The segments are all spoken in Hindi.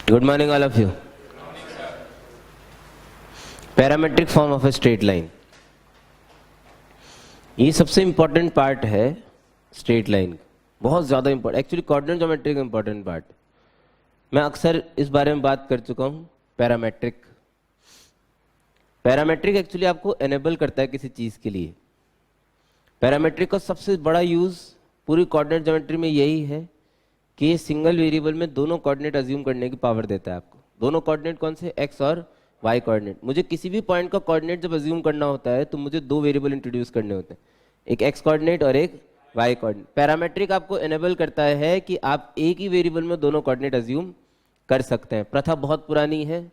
Good morning all of you. Parametric form of a straight line. ये सबसे इंपॉर्टेंट पार्ट है स्ट्रेट लाइन, बहुत ज़्यादा इंपॉर्टेंट, एक्चुअली कोऑर्डिनेट ज्योमेट्री का इंपॉर्टेंट पार्ट. मैं अक्सर इस बारे में बात कर चुका हूँ. पैरामेट्रिक एक्चुअली आपको एनेबल करता है किसी चीज़ के लिए. पैरामेट्रिक का सबसे बड़ा यूज़ पूरी कोऑर्डिनेट ज्योमेट्री में यही है कि ये सिंगल वेरिएबल में दोनों कोऑर्डिनेट अज्यूम करने की पावर देता है आपको. दोनों कोऑर्डिनेट कौन से? एक्स और वाई कोऑर्डिनेट. मुझे किसी भी पॉइंट का कोऑर्डिनेट जब अज्यूम करना होता है तो मुझे दो वेरिएबल इंट्रोड्यूस करने होते हैं, एक एक्स कोऑर्डिनेट और एक वाई कोऑर्डिनेट. पैरामेट्रिक आपको एनेबल करता है कि आप एक ही वेरिएबल में दोनों कोऑर्डिनेट अज्यूम कर सकते हैं. प्रथा बहुत पुरानी है,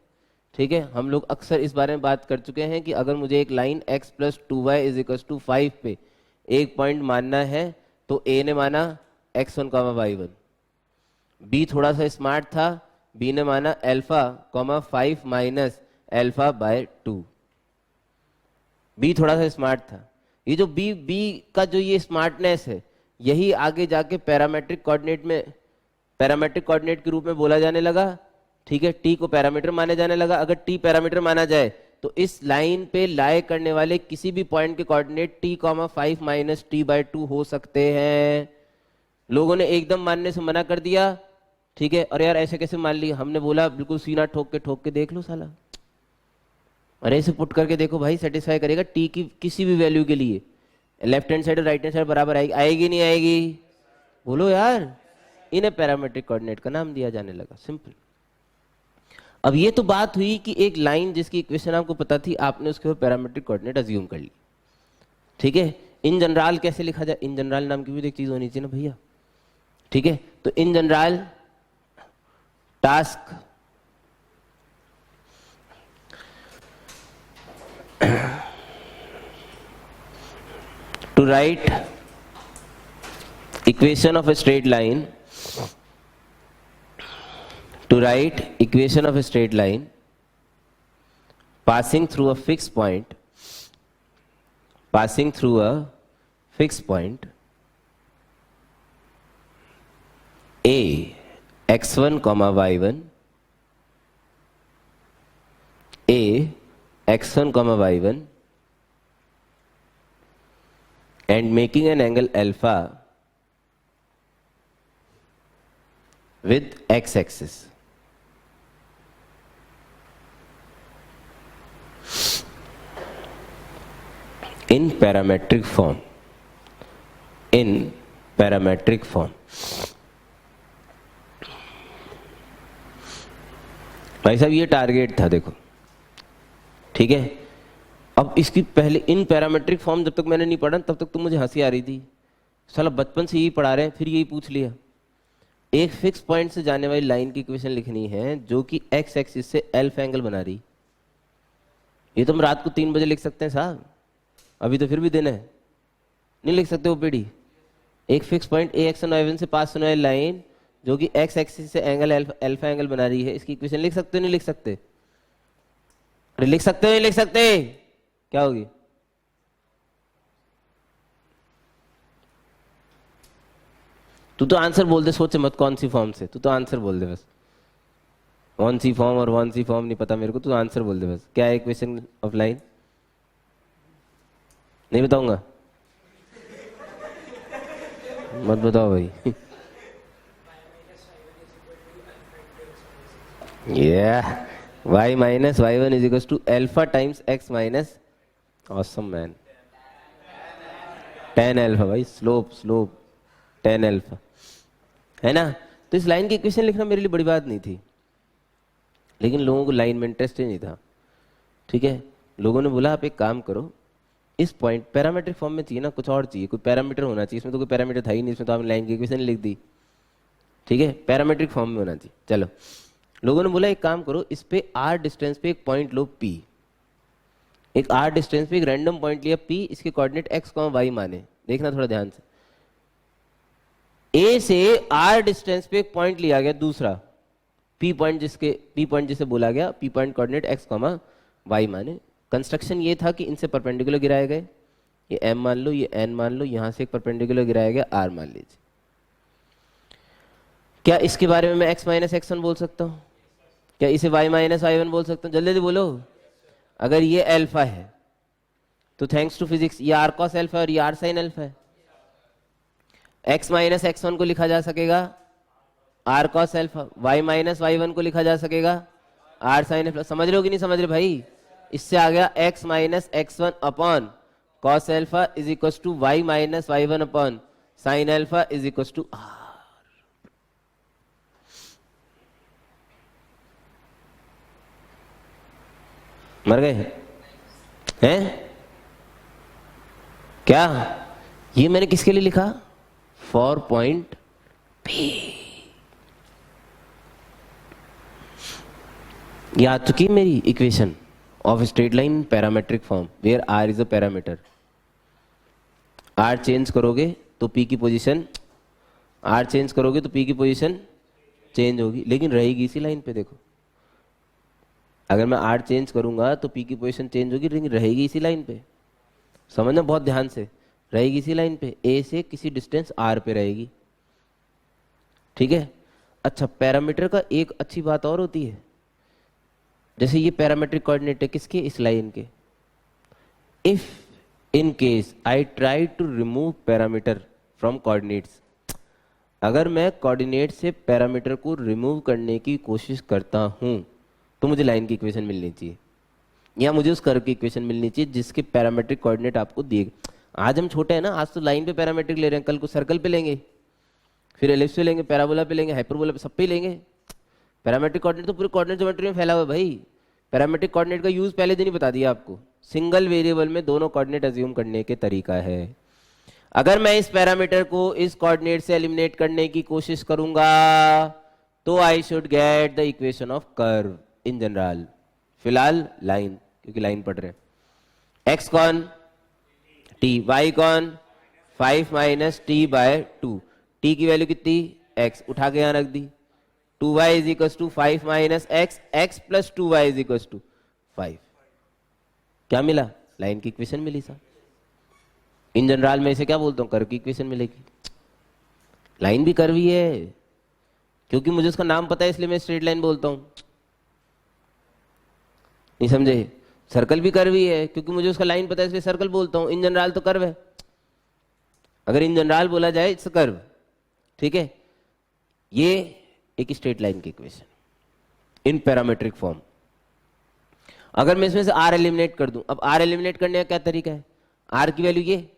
ठीक है. हम लोग अक्सर इस बारे में बात कर चुके हैं कि अगर मुझे एक लाइन x + 2y = 5 पे एक पॉइंट मानना है तो a ने माना x1, y1. b थोड़ा सा स्मार्ट था, b ने माना alpha, 5 minus alpha by 2. b थोड़ा सा स्मार्ट था. ये जो b का जो ये स्मार्टनेस है यही आगे जाके पैरामेट्रिक कोऑर्डिनेट के रूप में बोला जाने लगा, ठीक है. t को पैरामीटर माने जाने लगा. अगर t पैरामीटर माना जाए तो इस लाइन पे लाई करने वाले किसी भी पॉइंट के कोऑर्डिनेट t, 5 माइनस t/2 हो सकते हैं. लोगों ने एकदम मानने से मना कर दिया, ठीक है. और यार ऐसे कैसे मान लिया? हमने बोला बिल्कुल सीना ठोक के देख लो साला, अरे ऐसे पुट करके देखो भाई, सेटिस्फाई करेगा टी की किसी भी वैल्यू के लिए. लेफ्ट हैंड साइड और राइट हैंड साइड बराबर आएगी, आएगी नहीं आएगी? बोलो यार. इन्हें पैरामेट्रिक कोऑर्डिनेट का नाम दिया जाने लगा, सिंपल. अब ये तो बात हुई कि एक लाइन जिसकी इक्वेशन आपको पता थी, आपने उसके ऊपर पैरामेट्रिक कोऑर्डिनेट अज्यूम कर ली, ठीक है. इन जनरल कैसे लिखा जाए? इन जनरल नाम की भी एक चीज होनी चाहिए ना भैया, ठीक है. तो in general task to write equation of a straight line, passing through a fixed point, a x1, y1, a x1, y1, and making an angle alpha with x-axis. In parametric form. भाई साहब ये टारगेट था, देखो, ठीक है. अब इसकी पहले इन पैरामेट्रिक फॉर्म जब तक मैंने नहीं पढ़ा तब तक तो मुझे हंसी आ रही थी, साला बचपन से यही पढ़ा रहे हैं, फिर यही पूछ लिया. एक फिक्स पॉइंट से जाने वाली लाइन की इक्वेशन लिखनी है जो कि एक्स एक्सिस से अल्फा एंगल बना रही. ये तो हम रात को 3 बजे लिख सकते हैं साहब, अभी तो फिर भी दिन है, नहीं लिख सकते ओपीडी. एक fix point A x1, y1 से पास होने वाली लाइन जो कि एक्स एक्सिस से एंगल अल्फा एंगल बना रही है, इसकी इक्वेशन लिख सकते हो नहीं लिख सकते? अरे लिख सकते हो नहीं लिख सकते? क्या होगी? तू तो आंसर बोल दे, सोचे मत कौन सी फॉर्म से, तू तो आंसर बोल दे बस. वन सी फॉर्म और वन सी फॉर्म नहीं पता मेरे को, तू आंसर बोल दे बस. क्या है इक्वेशन ऑफ लाइन? नहीं बताऊंगा, मत बताओ भाई. y minus y1 is equals to alpha times x minus, awesome man, tan alpha भाई, स्लोप tan alpha है ना. तो इस लाइन की इक्वेशन लिखना मेरे लिए बड़ी बात नहीं थी, लेकिन लोगों को लाइन में इंटरेस्ट ही नहीं था, ठीक है. लोगों ने बोला आप एक काम करो, इस पॉइंट पैरामेट्रिक फॉर्म में चाहिए ना, कुछ और चाहिए, कोई पैरामीटर होना चाहिए. इसमें तो कोई पैरामीटर था ही नहीं, इसमें तो आपने लाइन की इक्वेशन लिख दी, ठीक है. पैरामेट्रिक फॉर्म में होना चाहिए. चलो, लोगों ने बोला एक काम करो, इस पे r डिस्टेंस पे एक पॉइंट लो p, एक r डिस्टेंस पे एक रैंडम पॉइंट लिया p, इसके कोऑर्डिनेट x, y माने. देखना थोड़ा ध्यान से, a से r डिस्टेंस पे एक पॉइंट लिया गया दूसरा p पॉइंट, जिसे बोला गया p point coordinate x, y माने. कंस्ट्रक्शन ये था कि इनसे परपेंडिकुलर गिराए गए, ये m मान लो, ये n मान लो, यहां से एक परपेंडिकुलर गिराया गया r मान लीजिए. क्या इसके बारे में मैं x माइनस x1 बोल सकता हूं? क्या इसे y माइनस वाई वन बोल सकते हो? जल्दी जल्दी बोलो। अगर ये अल्फा है तो थैंक्स टू फिजिक्स ये आर कॉस अल्फा और ये आर साइन अल्फा है। x माइनस एक्स वन को लिखा जा सकेगा r cos alpha, y minus y one को लिखा जा सकेगा आर साइन अल्फा। समझ रहे हो कि नहीं समझ रहे भाई? इससे आ गया x minus x one upon cos alpha is equal to y minus y one upon sine alpha is equal to r. मर गए हैं क्या? ये मैंने किसके लिए लिखा? For point p. ये आ चुकी मेरी equation of straight line parametric form where r is a parameter. R change करोगे तो पी की पोजीशन, आर चेंज करोगे तो पी की पोजीशन चेंज होगी, लेकिन रहेगी इसी लाइन पे। देखो अगर मैं आर चेंज करूंगा तो पी की पोजीशन चेंज होगी, लेकिन रहेगी इसी लाइन पे। समझना बहुत ध्यान से, रहेगी इसी लाइन पे, ए से किसी डिस्टेंस आर पे रहेगी। ठीक है। अच्छा, पैरामीटर का एक अच्छी बात और होती है, जैसे ये पैरामीट्रिक कोऑर्डिनेट है किसके? इस लाइन के। If in case I try to remove parameter from coordinates, अगर मैं कोऑर्डिनेट से पैरामीटर को रिमूव करने की कोशिश करता हूं तो मुझे लाइन की इक्वेशन मिलनी चाहिए, या मुझे उस कर्व की इक्वेशन मिलनी चाहिए जिसके पैरामीट्रिक कोऑर्डिनेट आपको दिए। आज हम छोटे हैं ना, आज तो लाइन पे पैरामीट्रिक ले रहे हैं, कल को सर्कल पे लेंगे, फिर एलिप्स पे लेंगे, पैराबोला पे लेंगे, हाइपरबोला पे, सब पे लेंगे। पैरामीट्रिक कोऑर्डिनेट तो पूरे कोऑर्डिनेट ज्योमेट्री में फैला हुआ है भाई। पैरामीट्रिक कोऑर्डिनेट का यूज पहले दिन ही बता दिया आपको। सिंगल वेरिएबल में दोनों कोऑर्डिनेट अज्यूम करने के तरीका है। अगर मैं इस पैरामीटर को इस कोऑर्डिनेट से एलिमिनेट करने की कोशिश करूंगा तो I should get the equation of curve in general. फिलहाल लाइन, क्योंकि लाइन पढ़ रहे हैं। एक्स कौन? टी। वाई कौन? 5 माइनस टी बाय 2। टी की वैल्यू कितनी? एक्स, उठा के यहां रख दी। 2y is equal to 5 minus x, x plus 2y is equal to 5। क्या मिला? लाइन की इक्वेशन मिली साहब। इन जनरल में इसे क्या बोलता हूं? कर्व की इक्वेशन मिलेगी। लाइन भी कर्व ही है, क्योंकि मुझे उसका नाम पता है इसलिए मैं स्ट्रेट लाइन बोलता हूं। नहीं समझे? सर्कल भी कर्व ही है, क्योंकि मुझे उसका लाइन पता है इसलिए सर्कल बोलता हूं। इन जनरल तो कर्व है। अगर इन जनरल बोला जाए इट्स कर्व। ठीक है। ये एक स्ट्रेट लाइन की इक्वेशन इन पैरामीट्रिक फॉर्म। अगर मैं इसमें से आर एलिमिनेट कर दूं, अब आर एलिमिनेट करने का क्या तरीका है? आर की वैल्यू ये,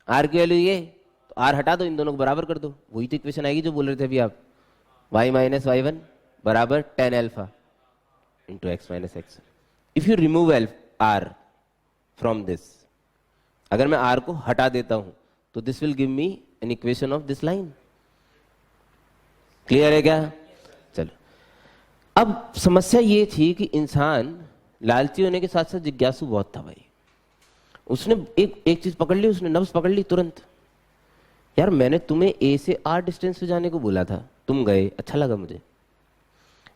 आर की वैल्यू ये, तो आर हटा दो, इन दोनों को बराबर कर दो, वही तो इक्वेशन आएगी जो बोल रहे थे अभी आप। y माइनस वाई वन बराबर tan alpha into x minus x. If you remove r from this, अगर मैं आर को हटा देता हूं तो this will give me an equation of this line. Clear है क्या? चलो, अब समस्या ये थी कि इंसान लालची होने के साथ साथ जिज्ञासु बहुत था भाई। उसने एक चीज पकड़ ली, उसने नब्ज पकड़ ली तुरंत। यार मैंने तुम्हें ए से आर डिस्टेंस पे जाने को बोला था, तुम गए, अच्छा लगा मुझे,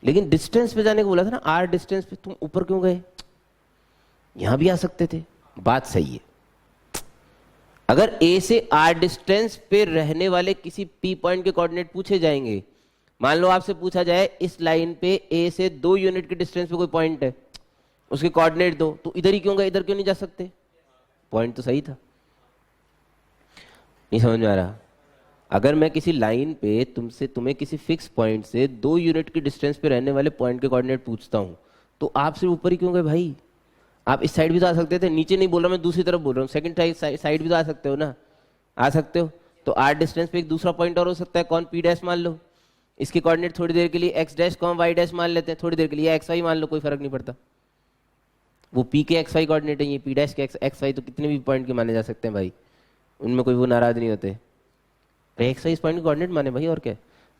लेकिन डिस्टेंस पे जाने को बोला था ना, आर डिस्टेंस पे, तुम ऊपर क्यों गए? यहां भी आ सकते थे। बात सही है। अगर ए से आर डिस्टेंस पे रहने वाले किसी पी पॉइंट के कोऑर्डिनेट पूछे जाएंगे, मान लो आपसे पूछा जाए इस लाइन पे ए से 2 यूनिट के डिस्टेंस पे कोई पॉइंट है, उसके कोऑर्डिनेट दो, तो इधर ही क्यों गए, इधर क्यों नहीं जा सकते? पॉइंट तो सही था। नहीं समझ में आ रहा? अगर मैं किसी लाइन पे तुम्हें किसी फिक्स पॉइंट से 2 यूनिट की डिस्टेंस पे रहने वाले पॉइंट के कोऑर्डिनेट पूछता हूं, तो आप सिर्फ ऊपर ही क्यों गए भाई? आप इस साइड भी तो आ सकते थे। नीचे नहीं बोल रहा मैं, दूसरी तरफ बोल रहा हूँ। सेकंड साइड भी तो आ सकते हो ना, आ सकते हो। तो आर डिस्टेंस पे एक दूसरा पॉइंट और हो सकता है, कौन? पी डैश मान लो। इसके कोऑर्डिनेट थोड़ी देर के लिए एक्स डैश कौन वाई डैश मान लेते हैं, थोड़ी देर के लिए एक्स वाई मान लो, कोई फर्क नहीं पड़ता। वो पी के एक्स वाई कोऑर्डिनेट है, ये पी डैश के एक्स वाई, तो कितने भी पॉइंट के माने जा सकते हैं भाई, उनमें कोई वो नाराज नहीं होते। एक्स वाई इस पॉइंट के कोऑर्डिनेट माने भाई, और क्या।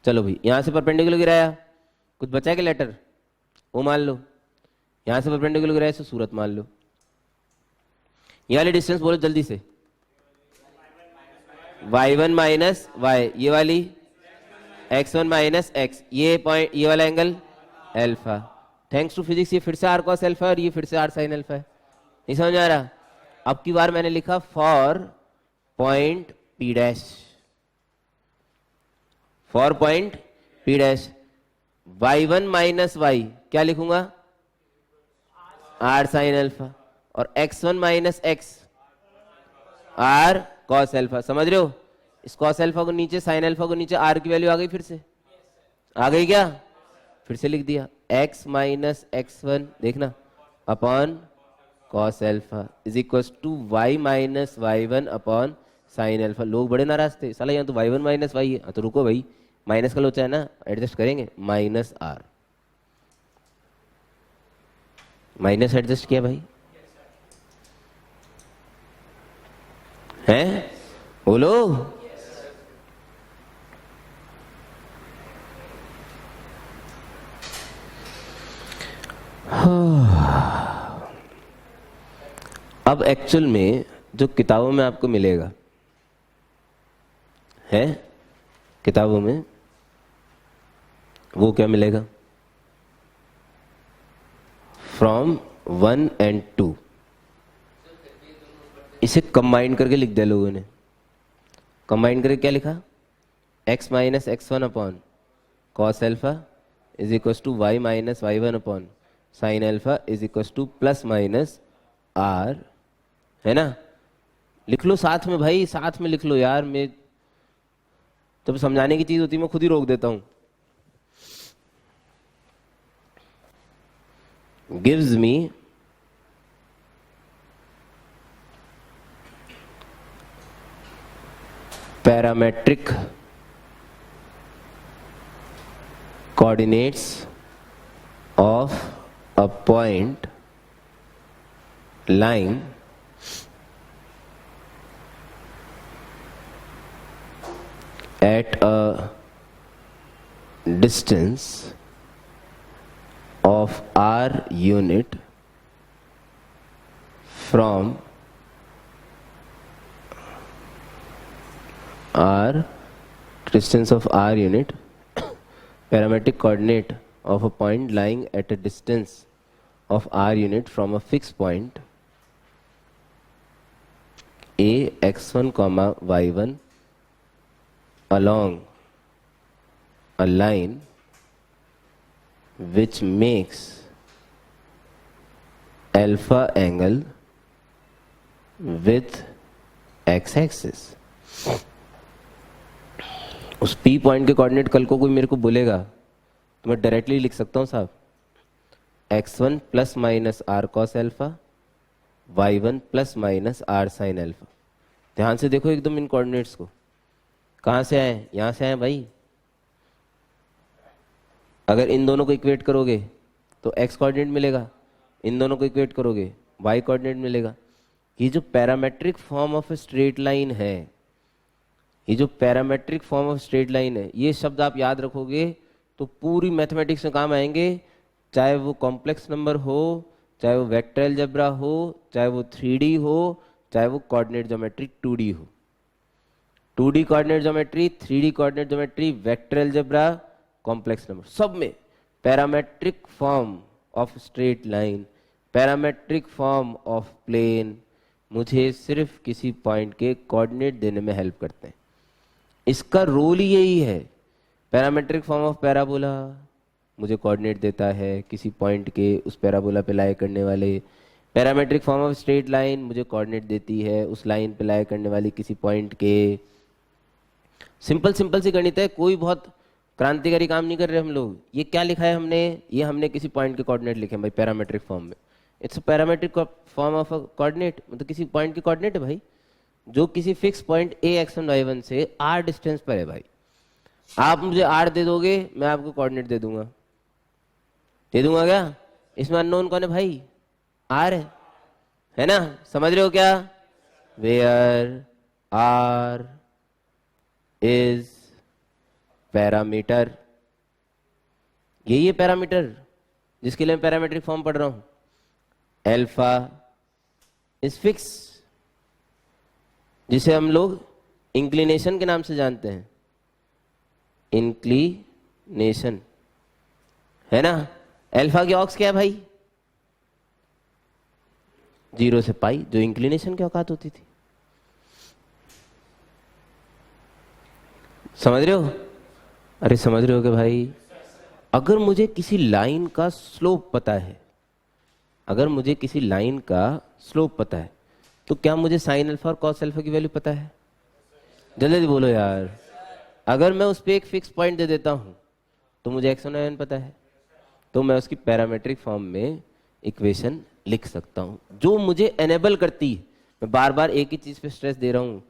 चलो भाई, यहाँ से परपेंडिकुलर गिराया, कुछ बचा के लेटर वो मान लो। यहाँ से परपेंडिकुलर गिराया तो सूरत मान लो। ये वाली डिस्टेंस बोलो जल्दी से, y1 माइनस वाई, ये वाली x1 माइनस एक्स, ये पॉइंट, ये वाला angle alpha. Thanks to physics ये फिर से आर कॉस अल्फा और ये फिर से आर साइन अल्फा है। नहीं समझ आ रहा? अब की बार मैंने लिखा for point p dash, for point p dash. y1 minus y क्या लिखूंगा, आर साइन अल्फा, और x1 minus x r cos alpha. समझ रहे हो, इस कॉस अल्फा को नीचे, साइन अल्फा को नीचे, आर की वैल्यू आ गई, फिर से आ गई क्या, फिर से लिख दिया x माइनस x1 देखना upon cos alpha is equal to y minus y1 upon sine alpha. लोग बड़े नाराज थे, साला यहाँ तो y1 माइनस वाई है, तो रुको भाई, माइनस का लोचा है ना, एडजस्ट करेंगे, माइनस आर, माइनस एडजस्ट किया भाई, हैं बोलो। अब एक्चुअल में जो किताबों में आपको मिलेगा है, किताबों में वो क्या मिलेगा, फ्रॉम 1 and 2, इसे कंबाइन करके लिख दिया लोगों ने। कंबाइन करके क्या लिखा, x minus x1 upon cos alpha is equal to y minus y1 upon sine alpha is equal to plus minus r, है ना। लिख लो साथ में भाई, साथ में लिख लो यार, मैं जब समझाने की चीज होती है मैं खुद ही रोक देता हूं। Gives me parametric coordinates of a point lying at a distance of r unit from r, distance of r unit, parametric coordinate of a point lying at a distance of r unit from a fixed point a x1 comma y1 along a line which makes alpha angle with x-axis। उस P पॉइंट के कोऑर्डिनेट कल को कोई मेरे को बोलेगा तो मैं डायरेक्टली लिख सकता हूँ साहब, x1 plus minus r cos alpha, y1 plus minus r sine alpha. ध्यान से देखो एकदम इन कोऑर्डिनेट्स को, कहाँ से आए, यहाँ से आए भाई। अगर इन दोनों को इक्वेट करोगे तो x कोऑर्डिनेट मिलेगा, इन दोनों को इक्वेट करोगे y कोऑर्डिनेट मिलेगा। ये जो parametric form of straight line है, ये जो parametric form of straight line है, ये शब्द आप याद रखोगे तो पूरी मैथमेटिक्स में काम आएंगे, चाहे वो कॉम्प्लेक्स नंबर हो, चाहे वो वेक्टर अलजेब्रा हो, चाहे वो 3D हो, चाहे वो कोऑर्डिनेट ज्योमेट्री 2D हो। 2D coordinate geometry, 3D coordinate geometry, vector algebra, complex number, सब में parametric form of straight line, parametric form of plane मुझे सिर्फ किसी पॉइंट के कोऑर्डिनेट देने में हेल्प करते हैं। इसका रोल ही यही है। पैरामेट्रिक फॉर्म ऑफ पैराबोला मुझे कोऑर्डिनेट देता है किसी पॉइंट के उस पैराबोला पे लाई करने वाले, parametric form of straight line मुझे कोऑर्डिनेट देती है उस लाइन पे लाई करने वाली किसी पॉइंट के। सिंपल सिंपल सी गणित है, कोई बहुत क्रांतिकारी काम नहीं कर रहे हम लोग। ये क्या लिखा है हमने, ये हमने किसी पॉइंट के कोऑर्डिनेट लिखे हैं भाई पैरामेट्रिक फॉर्म में। It's parametric form of coordinate, मतलब किसी पॉइंट के कोऑर्डिनेट है भाई जो किसी fix point a x1 y1 से r डिस्टेंस पर है भाई। आप मुझे r दे दोगे, मैं आपको कोऑर्डिनेट दे दूंगा क्या? इसमें अननोन कौन है भाई? r है ना, समझ रहे हो क्या? वेयर r इज पैरामीटर, यही है पैरामीटर जिसके लिए मैं पैरामेट्रिक फॉर्म पढ़ रहा हूं। एल्फा इज फिक्स, जिसे हम लोग इंक्लिनेशन के नाम से जानते हैं, इंक्लिनेशन, है ना। अल्फा की ऑक्स क्या है भाई? 0 से पाई, जो इंक्लिनेशन की औकात होती थी। समझ रहे हो? अरे समझ रहे हो कि भाई अगर मुझे किसी लाइन का स्लोप पता है, अगर मुझे किसी लाइन का स्लोप पता है, तो क्या मुझे साइन अल्फा और कॉस अल्फा की वैल्यू पता है? जल्दी बोलो यार। अगर मैं उस पर एक फिक्स पॉइंट दे देता हूं तो मुझे एक्स वन पता है, तो मैं उसकी पैरामेट्रिक फॉर्म में इक्वेशन लिख सकता हूं, जो मुझे एनेबल करती है। मैं बार बार एक ही चीज पे स्ट्रेस दे रहा हूं,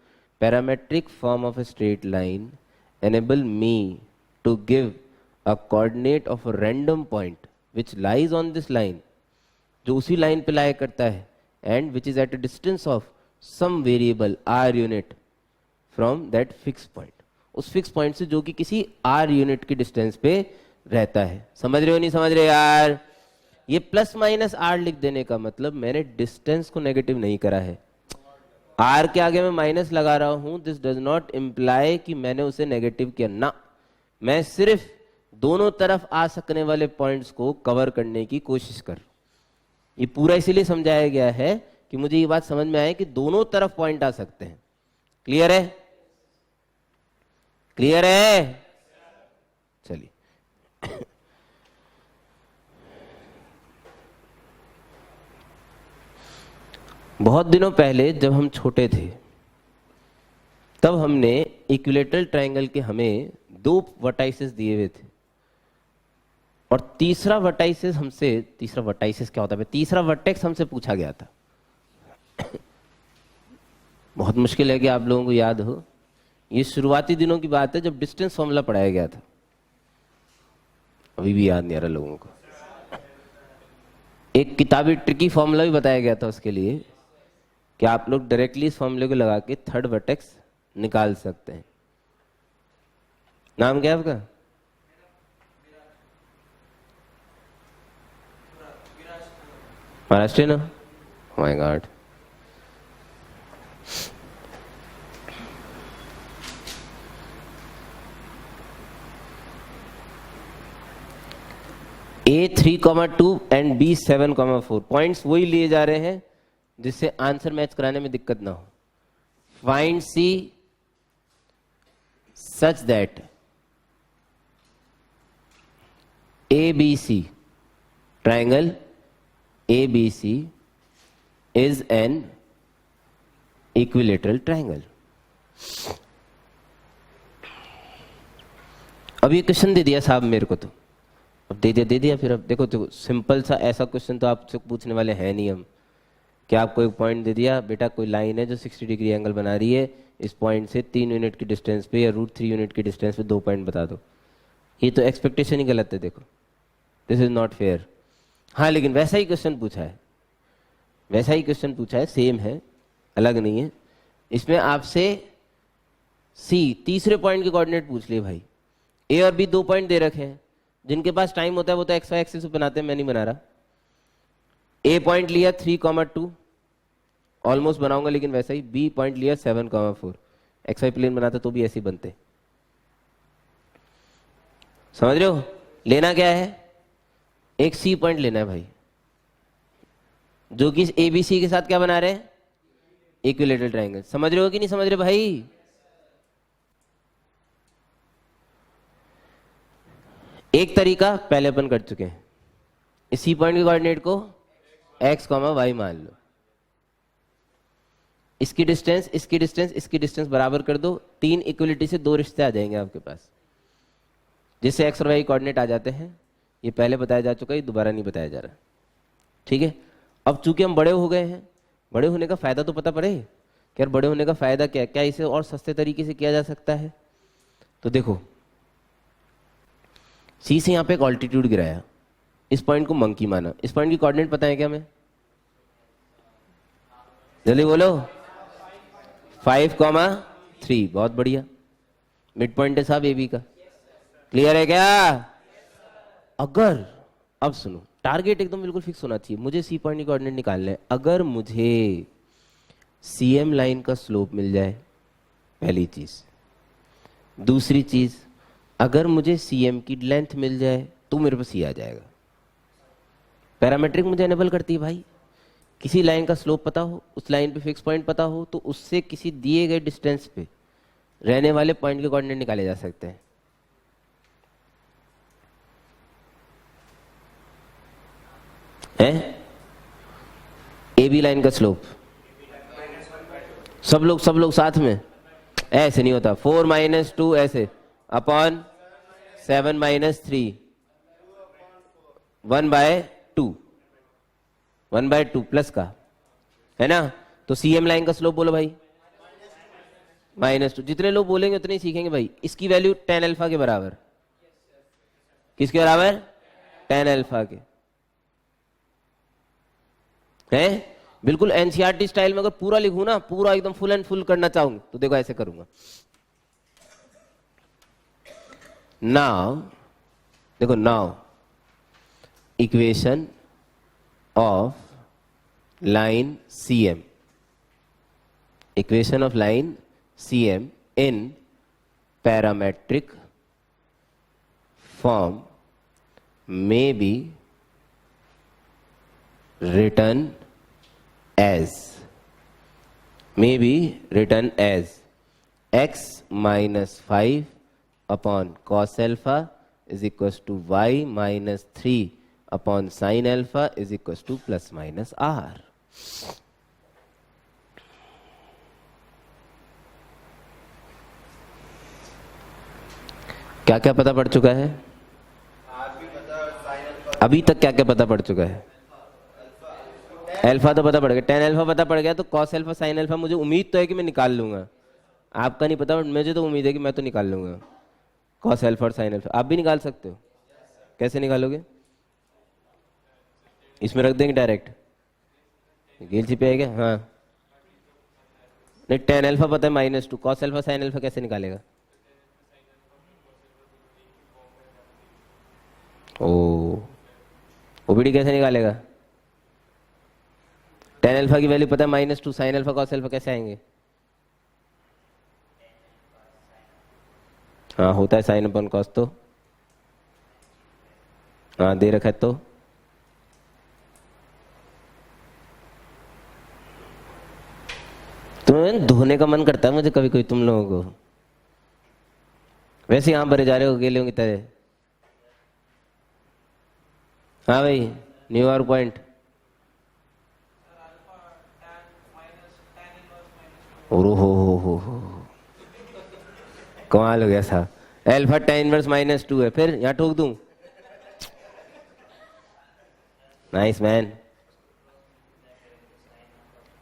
parametric form of a straight line enable me to give a coordinate of a random point which lies on this line, जो उसी लाइन पे लाया करता है, and which is at a distance of some variable r unit from that fixed point, उस फिक्स पॉइंट से जो कि किसी r यूनिट की डिस्टेंस पे रहता है। समझ रहे हो नहीं समझ रहे यार? ये प्लस माइनस r लिख देने का मतलब मैंने डिस्टेंस को नेगेटिव नहीं करा है। आर के आगे मैं माइनस लगा रहा हूं, दिस डज नॉट इम्प्लाई कि मैंने उसे नेगेटिव किया ना, मैं सिर्फ दोनों तरफ आ सकने वाले पॉइंट्स को कवर करने की कोशिश कर। ये पूरा इसीलिए समझाया गया है कि मुझे ये बात समझ में आए कि दोनों तरफ पॉइंट आ सकते हैं। क्लियर है? क्लियर है? चलिए बहुत दिनों पहले जब हम छोटे थे तब हमने इक्विलेटरल ट्रायंगल के हमें 2 वर्टाइसेस दिए हुए थे, और तीसरा वर्टाइसेस हमसे, तीसरा वर्टाइसेस क्या होता है, तीसरा वर्टेक्स हमसे पूछा गया था। बहुत मुश्किल है कि आप लोगों को याद हो, ये शुरुआती दिनों की बात है जब डिस्टेंस फॉर्मूला पढ़ाया गया था। अभी भी याद नहीं आ रहा लोगों को। एक किताबी ट्रिकी फॉर्मूला भी बताया गया था उसके लिए कि आप लोग डायरेक्टली इस फॉर्मूले को लगा के थर्ड वर्टेक्स निकाल सकते हैं। नाम क्या है आपका? महाराष्ट्र ना? My God. A3,2 and B7,4 points वही लिए जा रहे हैं जिससे आंसर मैच कराने में दिक्कत ना हो। Find C such that ABC, triangle ABC is an equilateral triangle। अब ये क्वेश्चन दे दिया साहब मेरे को, तो अब दे दिया फिर अब देखो, तो सिंपल सा ऐसा क्वेश्चन तो आपसे पूछने वाले हैं नहीं हम। क्या आपको एक पॉइंट दे दिया, बेटा कोई लाइन है जो 60 डिग्री एंगल बना रही है, इस पॉइंट से 3 यूनिट की डिस्टेंस पे या √3 यूनिट की डिस्टेंस पे 2 पॉइंट बता दो। ये तो एक्सपेक्टेशन ही गलत है, देखो दिस इज नॉट फेयर। हाँ लेकिन वैसा ही क्वेश्चन पूछा है, वैसा ही क्वेश्चन पूछा है, सेम है, अलग नहीं है। इसमें आपसे C तीसरे पॉइंट के कोऑर्डिनेट पूछ लिए भाई। A और B 2 पॉइंट दे रखे हैं, जिनके पास टाइम होता है वो तो XY एक्सिस पे बनाते हैं, मैं नहीं बना रहा। A पॉइंट लिया 3,2 ऑलमोस्ट बनाऊंगा लेकिन वैसा ही। B पॉइंट लिया 7,4 XY प्लेन बनाता तो भी ऐसे ही बनते। समझ रहे हो? लेना क्या है, एक C पॉइंट लेना है भाई, जो कि ABC के साथ क्या बना रहे हैं, इक्विलेटरल ट्रायंगल। समझ रहे हो कि नहीं समझ रहे भाई? एक तरीका पहले अपन कर चुके हैं, इस C पॉइंट के कोऑर्डिनेट को x, y मान लो, इसकी डिस्टेंस, इसकी डिस्टेंस, इसकी डिस्टेंस बराबर कर दो, 3 इक्वलिटी से 2 रिश्ते आ जाएंगे आपके पास, जिससे x और y कोऑर्डिनेट आ जाते हैं। ये पहले बताया जा चुका है, ये दोबारा नहीं बताया जा रहा, ठीक है? अब चूंकि हम बड़े हो गए हैं, बड़े होने का फायदा तो पता पड़े कि यार बड़े होने का फायदा क्या है, क्या इसे और सस्ते तरीके से किया जा सकता है। तो देखो C से यहाँ पे एक ऑल्टीट्यूड गिराया, इस पॉइंट को मंकी माना, इस पॉइंट की कोऑर्डिनेट पता है क्या हमें? जल्दी बोलो। 5,3, बहुत बढ़िया, मिड पॉइंट है साहब AB का। क्लियर है क्या? अगर, अब सुनो, टारगेट एकदम बिल्कुल फिक्स होना चाहिए, मुझे C पॉइंट की कोऑर्डिनेट निकालना है। अगर मुझे CM लाइन का स्लोप मिल जाए, पहली चीज। दूसरी चीज, अगर मुझे CM की लेंथ मिल जाए तो मेरे पास C आ जाएगा। पैरामेट्रिक मुझे एनेबल करती है भाई, किसी लाइन का स्लोप पता हो, उस लाइन पे फिक्स पॉइंट पता हो, तो उससे किसी दिए गए डिस्टेंस पे रहने वाले पॉइंट के कोऑर्डिनेट निकाले जा सकते हैं। है? ए बी लाइन का स्लोप सब लोग साथ में, ऐसे नहीं होता। 4 - 2 ऐसे अपॉन 7 - 3 1/2 1/2 प्लस का, है ना? तो सीएम लाइन का स्लोप बोलो भाई -2। जितने लोग बोलेंगे उतने ही सीखेंगे भाई। इसकी वैल्यू tan अल्फा के बराबर, किसके बराबर? tan अल्फा के, है? बिल्कुल एनसीईआरटी स्टाइल में अगर पूरा लिखूं ना, पूरा एकदम फुल एंड फुल करना चाहूं तो देखो ऐसे करूंगा। नाउ देखो, now equation of line CM, equation of line CM in parametric form may be written as x minus 5 upon cos alpha is equals to y minus 3 upon sin alpha is equals to plus minus r. क्या क्या पता पड़ चुका है अभी तक? क्या क्या पता पड़ चुका है? अल्फा तो पता पड़ गया, tan अल्फा पता पड़ गया, तो cos अल्फा sin अल्फा मुझे उम्मीद तो है कि मैं निकाल लूंगा। आपका नहीं पता, बट मुझे तो उम्मीद है कि मैं तो निकाल लूंगा cos अल्फा और sin अल्फा। आप भी निकाल सकते हो। कैसे निकालोगे? इसमें रख देंगे डायरेक्ट, गेल सी पे आएगा। हाँ नहीं, tan अल्फा पता है -2, cos अल्फा sin अल्फा कैसे निकालेगा? ओबीडी कैसे निकालेगा? tan अल्फा की वैल्यू पता है -2, sin अल्फा cos अल्फा कैसे आएंगे? हाँ होता है sin अपन cos, तो हाँ दे रखा है। तो तुम्हें धोने का मन करता है मुझे कभी कोई, तुम लोगों को। वैसे यहां भरे जा रहे हो गेलियों की तरह। हाँ भाई, न्यूयॉर्क पॉइंट। ओरो हो कमाल हो गया साहब। अल्फा tan इनवर्स -2 है, फिर यहां ठोक दूं। Nice man.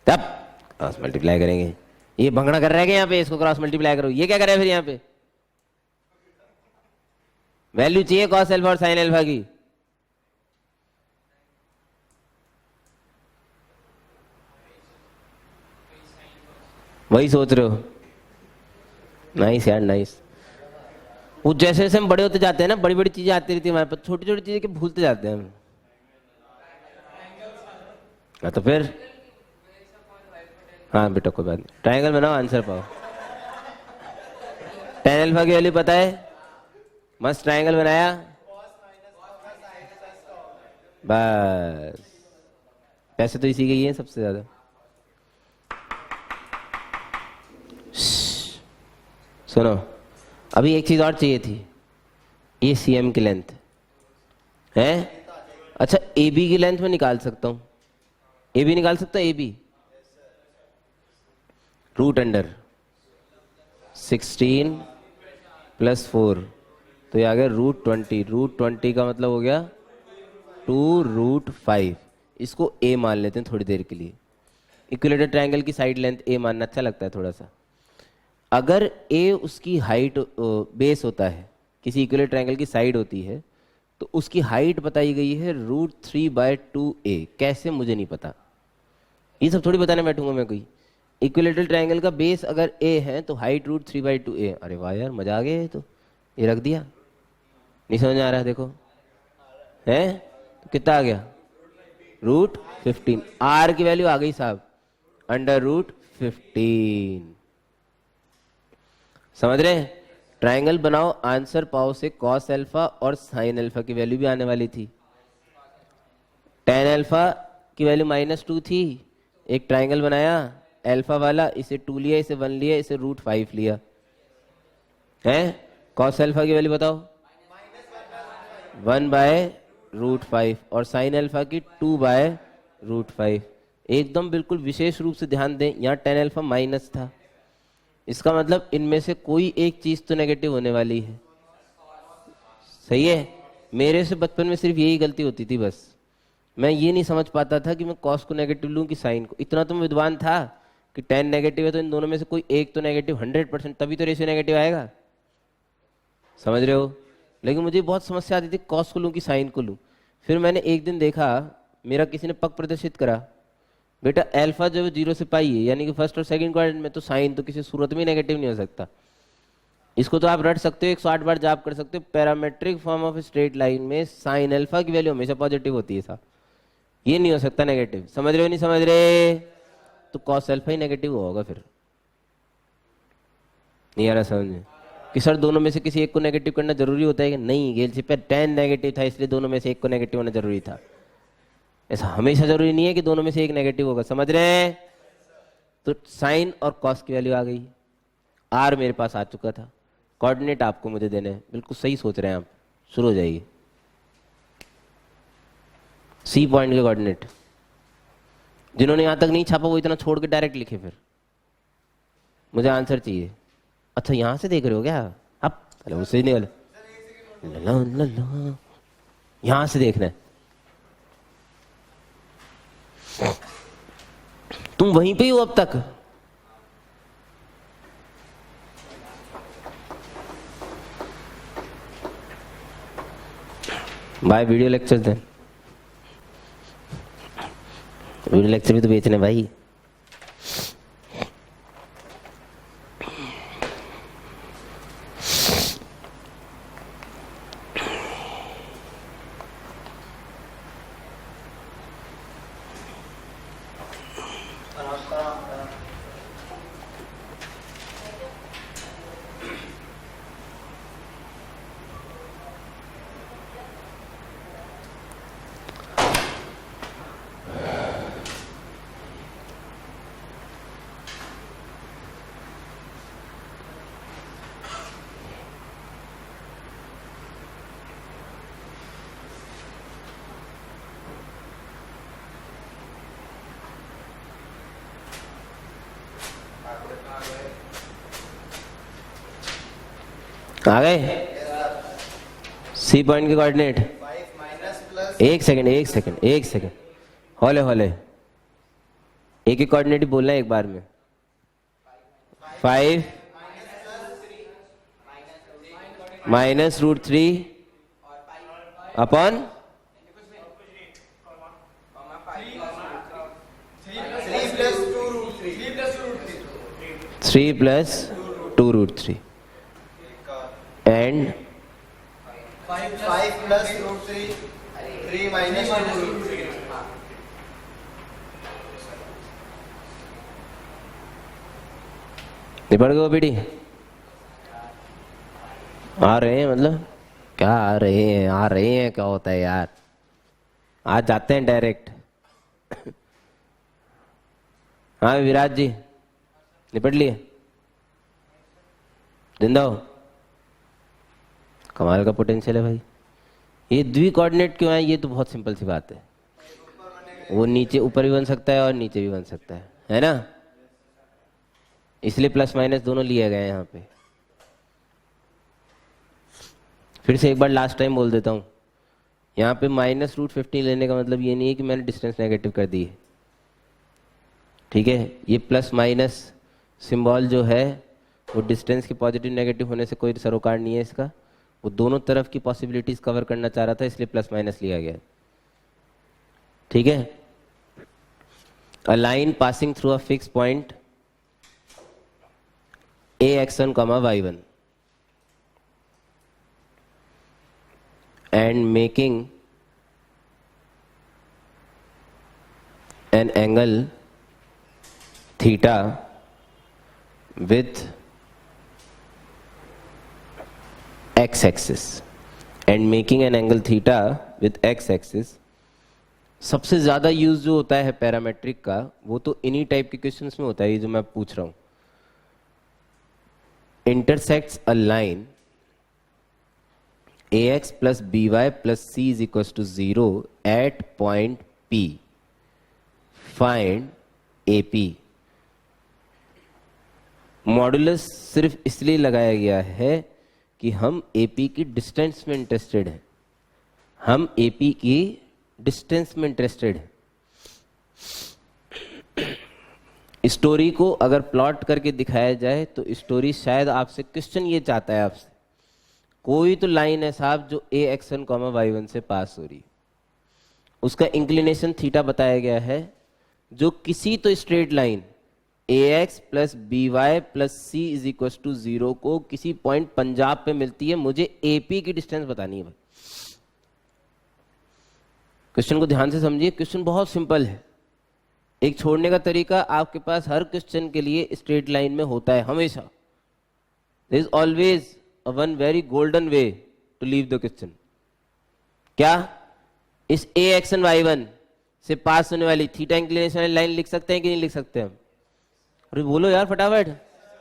तब क्रॉस मल्टीप्लाई करेंगे। ये भंगड़ा कर रहा है कि यहाँ पे इसको क्रॉस मल्टीप्लाई करो? ये क्या कर रहा है फिर? यहाँ पे वैल्यू चाहिए cos अल्फा और sin अल्फा की। वही सोच रहे हो? नाइस यार, नाइस। वो जैसे जैसे हम बड़े होते जाते हैं ना, बड़ी बड़ी चीजें आती रहती है हमारे पास, छोटी छोटी चीजें के भूलते जाते हैं हम। हाँ तो फिर हाँ बेटा कोई बात नहीं, ट्रायंगल बनाओ, आंसर पाओ। tan अल्फा की वैल्यू पता है, मस्त ट्रायंगल बनाया, बस। पैसे तो इसी के ही हैं सबसे ज्यादा। सुनो, अभी एक चीज और चाहिए थी। ये CM की लेंथ है। अच्छा, AB की लेंथ में निकाल सकता हूं, AB निकाल सकता हूं। AB √16 + 4, तो ये आ गया √20। √20 का मतलब हो गया 2√5। इसको A मान लेते हैं थोड़ी देर के लिए। इक्विलेटरल ट्रायंगल की साइड लेंथ A मानना अच्छा लगता है थोड़ा सा। अगर A उसकी हाइट बेस होता है, किसी इक्विलेटरल ट्रायंगल की साइड होती है, तो उसकी हाइट बताई गई है √3/2A। कैसे मुझे नहीं पता, ये सब थोड़ी बताने बैठूंगा मैं कोई। इक्विलेटरल ट्रायंगल का बेस अगर A है तो हाइट √3/2A। अरे वाह यार, मजा आ गया। ये तो ये रख दिया, नहीं समझ आ रहा है? देखो है तो कितना आ गया, √15। R की वैल्यू आ गई साहब, √15। समझ रहे? ट्रायंगल बनाओ, आंसर पाओ से cos अल्फा और sin अल्फा की वैल्यू भी आने वाली थी। tan अल्फा की वैल्यू -2 थी। एक ट्रायंगल बनाया अल्फा वाला, इसे 2 लिया, इसे 1 लिया, इसे √5 लिया। है cos अल्फा की वैल्यू बताओ, 1/√5 √5 और साइन अल्फा की 2/√5। एकदम बिल्कुल विशेष रूप से ध्यान दें, यहाँ tan अल्फा माइनस था, इसका मतलब इनमें से कोई एक चीज तो नेगेटिव होने वाली है। सही है। मेरे से बचपन में सिर्फ यही गलती होती थी, बस मैं ये नहीं समझ पाता था कि मैं कॉस को नेगेटिव लूं कि साइन को। इतना तो मैं विद्वान था कि tan नेगेटिव है तो इन दोनों में से कोई एक तो नेगेटिव 100%, तभी तो रेशियो नेगेटिव आएगा। समझ रहे हो। लेकिन मुझे बहुत समस्या आती थी कॉस को लूं कि साइन को लूं। फिर मैंने एक दिन देखा, मेरा किसी ने पक प्रदर्शित करा, बेटा अल्फा जो 0 से पाई है, यानी कि फर्स्ट और सेकंड क्वाड्रेंट में, तो साइन तो किसी सूरत में नेगेटिव नहीं हो सकता। इसको तो आप रट सकते हो, 108 बार जाप कर सकते हो। Parametric form of straight line में साइन अल्फा की वैल्यू हमेशा पॉजिटिव होती है साहब, ये नहीं हो सकता नेगेटिव। समझ रहे हो नहीं समझ रहे। तो कॉस अल्फा ही नेगेटिव होगा। फिर नहीं आ रहा समझ में कि सर दोनों में से किसी एक को नेगेटिव करना जरूरी होता है कि नहीं। गेल पे tan नेगेटिव था इसलिए दोनों में से एक को नेगेटिव होना जरूरी था, ऐसा हमेशा जरूरी नहीं है कि दोनों में से एक नेगेटिव होगा। समझ रहे हैं। तो साइन और कॉस की वैल्यू आ गई, आर मेरे पास आ चुका था, कोऑर्डिनेट आपको मुझे देने हैं। बिल्कुल सही सोच रहे हैं आप, शुरू हो जाइए। सी पॉइंट के कोऑर्डिनेट जिन्होंने यहां तक नहीं छापा वो इतना छोड़ के डायरेक्ट लिखे, फिर मुझे आंसर चाहिए। अच्छा यहां से देख रहे हो क्या आप? अरे उससे नहीं वाले यहां से देखना है। तुम वहीं पे ही हो अब तक? भाई वीडियो लेक्चर दें, वीडियो लेक्चर भी तो बेचने भाई। आ गए सी पॉइंट के कोऑर्डिनेट। एक सेकंड हौले हौले एक ही कोऑर्डिनेट ही बोलना है एक बार में। 5 minus √3 upon 3 plus 2√3 and 5 plus √3 3 minus 2√3। निपट गए बेटी? आ रहे हैं मतलब क्या आ रहे हैं क्या होता है यार, आज जाते हैं डायरेक्ट। हाँ विराज जी निपट लिए? जिंदा हो? कमाल का पोटेंशियल है भाई। ये द्वि कोऑर्डिनेट क्यों है? ये तो बहुत सिंपल सी बात है, वो नीचे ऊपर भी बन सकता है और नीचे भी बन सकता है ना, इसलिए प्लस माइनस दोनों लिए गए हैं यहाँ पे। फिर से एक बार लास्ट टाइम बोल देता हूँ, यहाँ पे -√15 लेने का मतलब ये नहीं है कि मैंने डिस्टेंस नेगेटिव कर दी है, ठीक है। ये प्लस माइनस सिंबल जो है वो डिस्टेंस के पॉजिटिव नेगेटिव होने से कोई सरोकार नहीं है इसका, वो दोनों तरफ की पॉसिबिलिटीज कवर करना चाह रहा था, इसलिए प्लस माइनस लिया गया, ठीक है। A line passing through a fix point ax1, y1 and making an angle theta with x-axis and making an angle theta with x-axis। सबसे ज़्यादा यूज जो होता है पैरामेट्रिक का वो तो इन्हीं टाइप के क्वेश्चंस में होता है, ये जो मैं पूछ रहा हूँ। intersects a line ax plus by plus c is equals to 0 at point P. Find AP. Modulus सिर्फ इसलिए लगाया गया है कि हम AP की डिस्टेंस में इंटरेस्टेड हैं। हम AP की डिस्टेंस में इंटरेस्टेड हैं। स्टोरी को अगर प्लॉट करके दिखाया जाए तो स्टोरी शायद आपसे क्वेश्चन ये चाहता है आपसे, कोई तो लाइन है साहब जो ax1, y1 से पास हो रही, उसका इंक्लिनेशन थीटा बताया गया है, जो किसी तो straight line ax plus by plus c is equal to 0 को किसी पॉइंट पंजाब पे मिलती है। मुझे AP की डिस्टेंस बतानी है भाई। क्वेश्चन को ध्यान से समझिए, क्वेश्चन बहुत सिंपल है। एक छोड़ने का तरीका आपके पास हर क्वेश्चन के लिए स्ट्रेट लाइन में होता है हमेशा। There is always a one very golden way to leave the question. क्या इस ax and y1 से पास होने वाली थीटा इंक्लिनेशन वाली लाइन लिख सकते हैं कि नहीं लिख सकते हम? अरे बोलो यार फटाफट।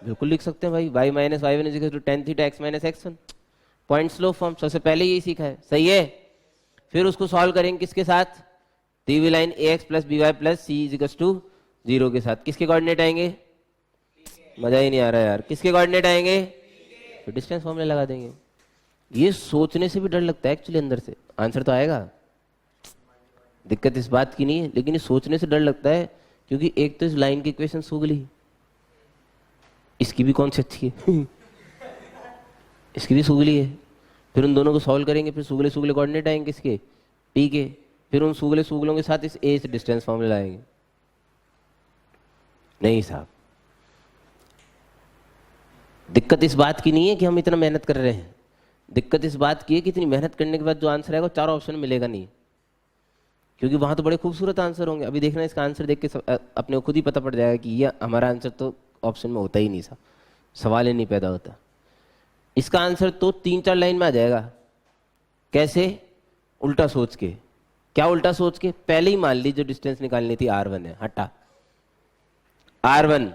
बिल्कुल लिख सकते हैं भाई। y minus y1 is equal to tan theta x minus x1। Point slope form सबसे पहले यही सीखा है, सही है। फिर उसको सॉल्व करेंगे किसके साथ? दी हुई line ax plus by plus c is equal to 0 के साथ। किसके कोऑर्डिनेट आएंगे? मजा ही नहीं आ रहा यार। किसके कोऑर्डिनेट आएंगे? फिर डिस्टेंस फॉर्मूला लगा देंगे। ये सोचने से भी डर लगता है एक्चुअली, अंदर से आंसर तो आएगा। दिक्कत इस बात की नहीं है, लेकिन ये सोचने से डर लगता है क्योंकि एक तो इस लाइन की इक्वेशन सुगली, इसकी भी कौन सी अच्छी है इसकी भी सुगली है। फिर उन दोनों को सॉल्व करेंगे, फिर सुगले सुगले कोऑर्डिनेट आएंगे किसके? पी के। फिर उन सुगले सुगलों के साथ इस ए से डिस्टेंस फॉर्मूला लाएंगे। नहीं साहब, दिक्कत इस बात की नहीं है कि हम इतना मेहनत कर रहे हैं, दिक्कत इस बात की है कि इतनी मेहनत करने के बाद जो आंसर आएगा चारों ऑप्शन मिलेगा नहीं, क्योंकि वहां तो बड़े खूबसूरत आंसर होंगे। अभी देखना, इसका आंसर देख के अपने को खुद ही पता पड़ जाएगा कि ये हमारा आंसर तो ऑप्शन में होता ही नहीं था, सवाल ही नहीं पैदा होता। इसका आंसर तो 3-4 लाइन में आ जाएगा। कैसे? उल्टा सोच के। क्या उल्टा सोच के? पहले ही मान ली जो डिस्टेंस निकालनी थी r1 है, हटा r1।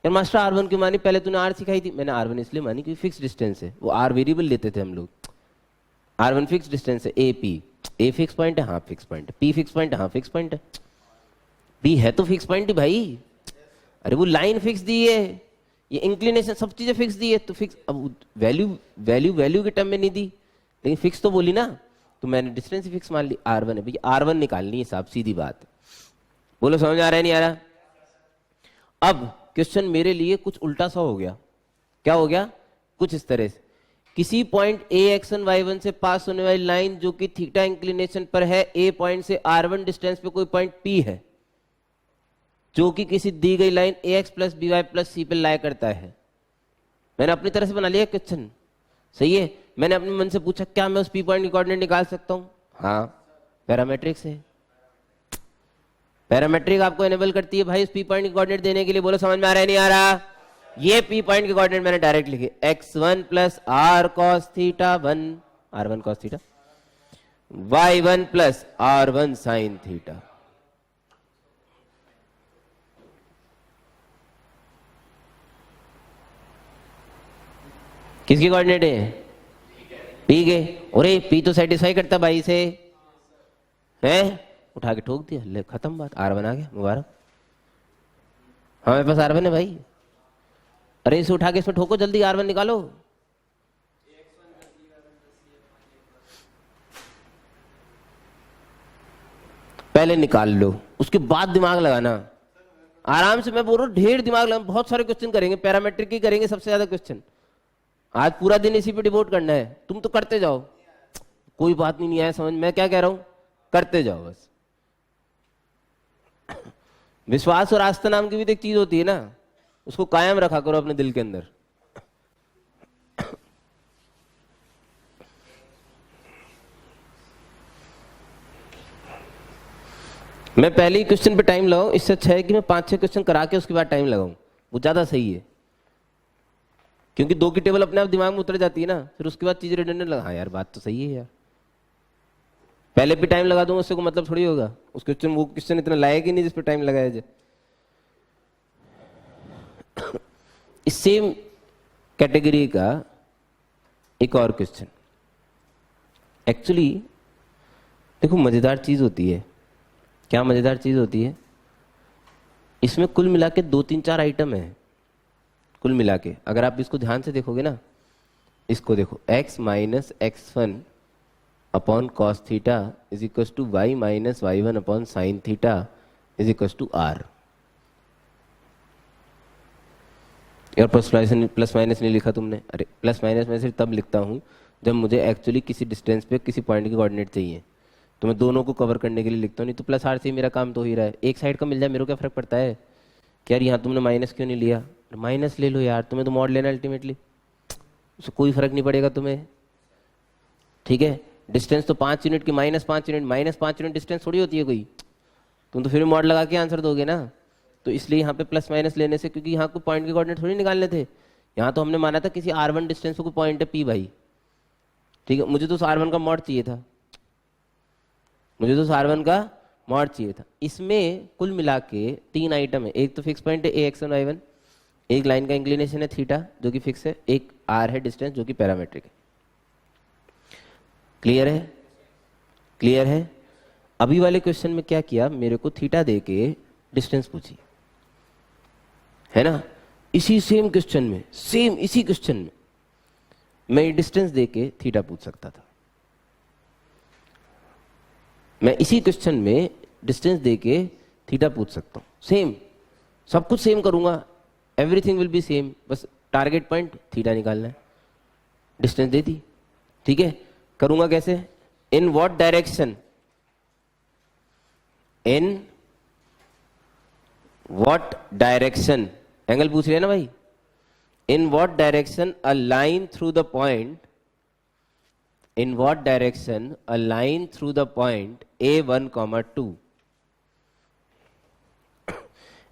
यार मास्टर r1 क्यों मानी? पहले तूने r सिखाई थी। मैंने r1 इसलिए मानी क्योंकि फिक्स डिस्टेंस है, वो r वेरिएबल लेते थे हम लोग। r1 फिक्स डिस्टेंस है, a फिक्स पॉइंट है, हाँ फिक्स पॉइंट है। p फिक्स पॉइंट है, हाँ फिक्स पॉइंट है। p है तो फिक्स पॉइंट ही भाई। अरे वो लाइन फिक्स दी है, ये इंक्लिनेशन सब चीजें फिक्स दी है, तो फिक्स। अब वैल्यू के टर्म में नहीं दी, लेकिन फिक्स तो बोली ना, तो मैंने डिस्टेंस फिक्स मान ली। r1 है भैया, r1 निकालनी है साहब, सीधी बात। बोलो समझ आ रहा है नहीं आ रहा? अब क्वेश्चन मेरे लिए कुछ उल्टा सा हो गया। क्या हो गया? कुछ इस तरह से, किसी पॉइंट ax1 y1 से पास होने वाली लाइन जो कि थीटा इंक्लिनेशन पर है, a पॉइंट से r1 डिस्टेंस पे कोई पॉइंट p है जो कि किसी दी गई line ax plus by plus c पे लाई करता है। मैंने अपनी तरह से बना लिया क्वेश्चन, सही है। मैंने अपने मन से पूछा क्या मैं उस p पॉइंट की कोऑर्डिनेट निकाल सकता हूं? हाँ, पैरामेट्रिक से। पैरामेट्रिक आपको एनेबल करती है भाई उस p पॉइंट की कोऑर्डिनेट देने के लिए। बोलो समझ में आ रहा है नहीं आ रहा? ये p पॉइंट की कोऑर्डिनेट मैंने डायरेक्ट लिखे, x1 plus r cos theta 1, r1 cos theta, y1 plus r1 sin theta. किसकी कोऑर्डिनेट है? p के। अरे p तो सेटिस्फाई करता भाई से है, उठा के ठोक दिया, ले खत्म बात। r1 आ गया, मुबारक। हमारे पास r1 है भाई। अरे इसे उठा के इसमें ठोको, जल्दी r1 निकालो। पहले निकाल लो, उसके बाद दिमाग लगाना आराम से। मैं बोल रहा हूँ ढेर दिमाग लगाना, बहुत सारे क्वेश्चन करेंगे, पैरामेट्रिक ही करेंगे सबसे ज्यादा क्वेश्चन। आज पूरा दिन इसी पे डिवोट करना है। तुम तो करते जाओ, कोई बात नहीं आया समझ। मैं क्या कह रहा हूं, करते जाओ बस। विश्वास और आस्था नाम की भी तो एक चीज होती है ना, उसको कायम रखा करो अपने दिल के अंदर। मैं पहले ही क्वेश्चन पे टाइम लगाऊं, इससे अच्छा है कि मैं 5-6 क्वेश्चन करा के उसके बाद टाइम लगाऊं, वो ज्यादा सही है। क्योंकि 2 की टेबल अपने आप दिमाग में उतर जाती है ना, फिर उसके बाद चीजें रिडंडेंट लगा। हाँ यार बात तो सही है यार, पहले भी टाइम लगा दूंगा उससे कोई मतलब थोड़ी होगा। उस क्वेश्चन वो क्वेश्चन इतना लायक ही नहीं जिस पे टाइम लगाया जाए। इस सेम कैटेगरी का एक और क्वेश्चन, एक्चुअली देखो मजेदार चीज होती है, क्या मजेदार चीज होती है, इसमें कुल मिला के 2 3 4 आइटम है कुल मिला के। अगर आप इसको ध्यान से देखोगे ना, इसको देखो x minus x1 upon cos theta is equal to y minus y1 upon sine theta is equal to r. और प्लस माइनस नहीं लिखा तुमने? अरे प्लस माइनस मैं सिर्फ तब लिखता हूँ जब मुझे एक्चुअली किसी डिस्टेंस पे किसी पॉइंट की कोऑर्डिनेट चाहिए, तो मैं दोनों को कवर करने के लिए लिखता हूँ। नहीं तो प्लस आर से ही मेरा काम तो हो ही रहा है, एक साइड का मिल जाए मेरे को क्या फर्क पड़ता है कि यार यहाँ तुमने माइनस क्यों नहीं लिया, माइनस ले लो यार, तुम्हें तो मॉड लेना अल्टीमेटली, उससे कोई फर्क नहीं पड़ेगा तुम्हें। ठीक है, डिस्टेंस तो 5 यूनिट की, -5 यूनिट डिस्टेंस थोड़ी होती है कोई, तुम तो फिर मॉड लगा के आंसर दोगे ना। तो इसलिए यहाँ पे प्लस माइनस लेने से, क्योंकि यहाँ को पॉइंट के कोऑर्डिनेट थोड़ी निकालने थे, यहाँ तो हमने माना था किसी r1 डिस्टेंस को पॉइंट है p भाई। ठीक है, मुझे तो उस r1 का मॉड चाहिए था, मुझे तो उस r1 का मॉड चाहिए था। इसमें कुल मिला के 3 आइटम है, एक तो फिक्स पॉइंट है ax1 y1, एक लाइन का इंक्लिनेशन है थीटा जो कि फिक्स है, एक r है डिस्टेंस जो कि पैरामेट्रिक है। क्लियर है? क्लियर है? अभी वाले क्वेश्चन में क्या किया, मेरे को थीटा दे के डिस्टेंस पूछी है ना, इसी सेम क्वेश्चन में, सेम इसी क्वेश्चन में मैं डिस्टेंस दे के थीटा पूछ सकता था। मैं इसी क्वेश्चन में डिस्टेंस दे के थीटा पूछ सकता हूं, सेम सब कुछ सेम करूंगा, एवरीथिंग विल बी सेम, बस टारगेट पॉइंट थीटा निकालना है, डिस्टेंस दे दी। ठीक है, करूंगा कैसे, in what direction, in what direction, angle पूछ रहे हैं ना भाई, in what direction a line through the point, in what direction a line through the point a1, 2,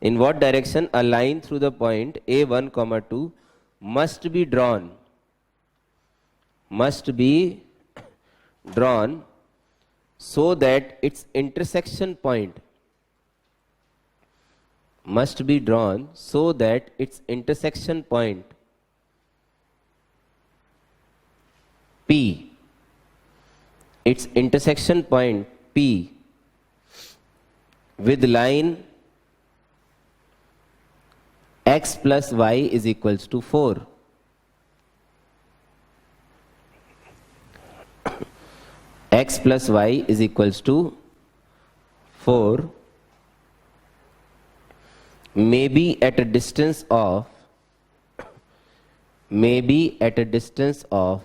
in what direction a line through the point a1, 2 must be drawn so that its intersection point must be drawn so that its intersection point P, its intersection point P with line x plus y is equals to 4. X plus y is equals to 4 may be at a distance of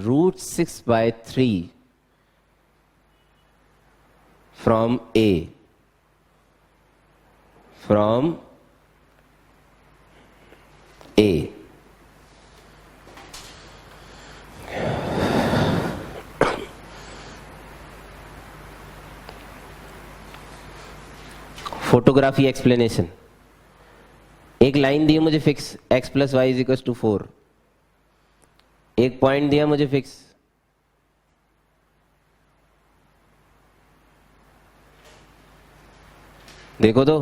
root 6 by 3 from A, photography explanation. एक लाइन दी मुझे fix x plus y is equal to 4, एक पॉइंट दिया मुझे फिक्स, देखो तो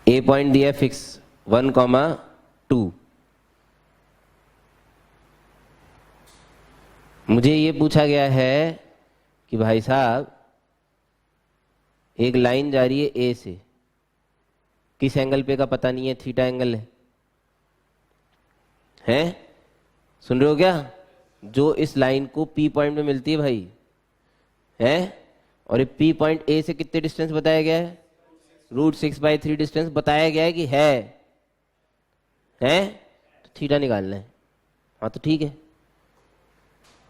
ए पॉइंट दिया फिक्स 1, 2, मुझे ये पूछा गया है कि भाई साहब एक लाइन जा रही है ए से, किस एंगल पे का पता नहीं है, थीटा एंगल है? सुन रहे हो क्या? जो इस लाइन को पी पॉइंट में मिलती है भाई, है? और ये पी पॉइंट ए से कितने डिस्टेंस बताया गया है? रूट 6 by 3 डिस्टेंस बताया गया है कि है? तो थीटा निकालना है। हाँ तो ठीक है,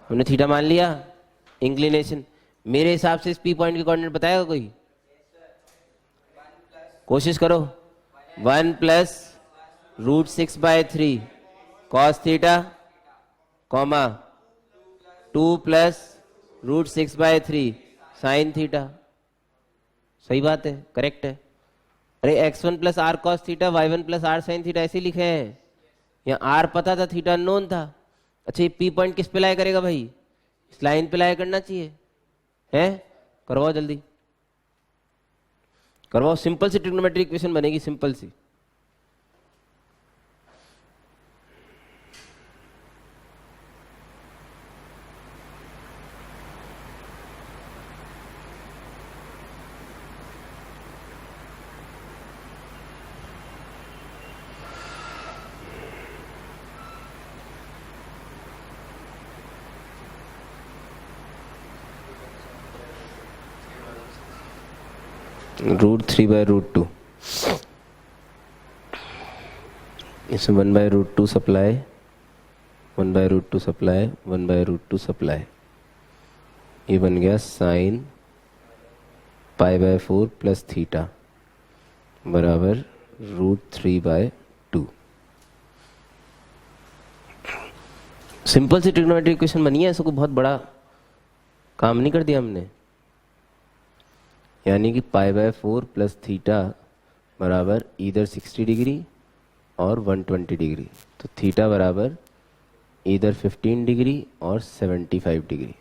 हमने थीटा मान लिया। इंक्लिनेशन मेरे हिसाब से इस पी पॉइंट की कोऑर्डिनेट बताएगा कोई? कोशिश करो। 1 plus root 6 by 3 cos theta, comma 2 plus root 6 by 3 sine theta. सही बात है, करेक्ट है। अरे x1 plus r cos theta, y1 plus r sine theta ऐसे लिखे हैं। यहाँ r पता था, थीटा अननोन था। अच्छा, ये पी पॉइंट किस पे लाया करेगा भाई? इस लाइन पे लाया करना चाहिए, है? करवाओ जल्दी, करवाओ। सिंपल सी ट्रिग्नोमेट्रिक इक्वेशन बनेगी, सिंपल सी। √3/√2, इसमें 1/√2 सप्लाई, 1/√2 सप्लाई, 1/√2 सप्लाई, ये बन गया साइन π/4 प्लस थीटा बराबर √3/2। सिंपल सी ट्रिग्नोमेट्री इक्वेशन बनी है, ऐसा कोई बहुत बड़ा काम नहीं कर दिया हमने। यानी कि π/4 प्लस थीटा बराबर इधर 60 डिग्री और 120 डिग्री, तो थीटा बराबर इधर 15 डिग्री और 75 डिग्री।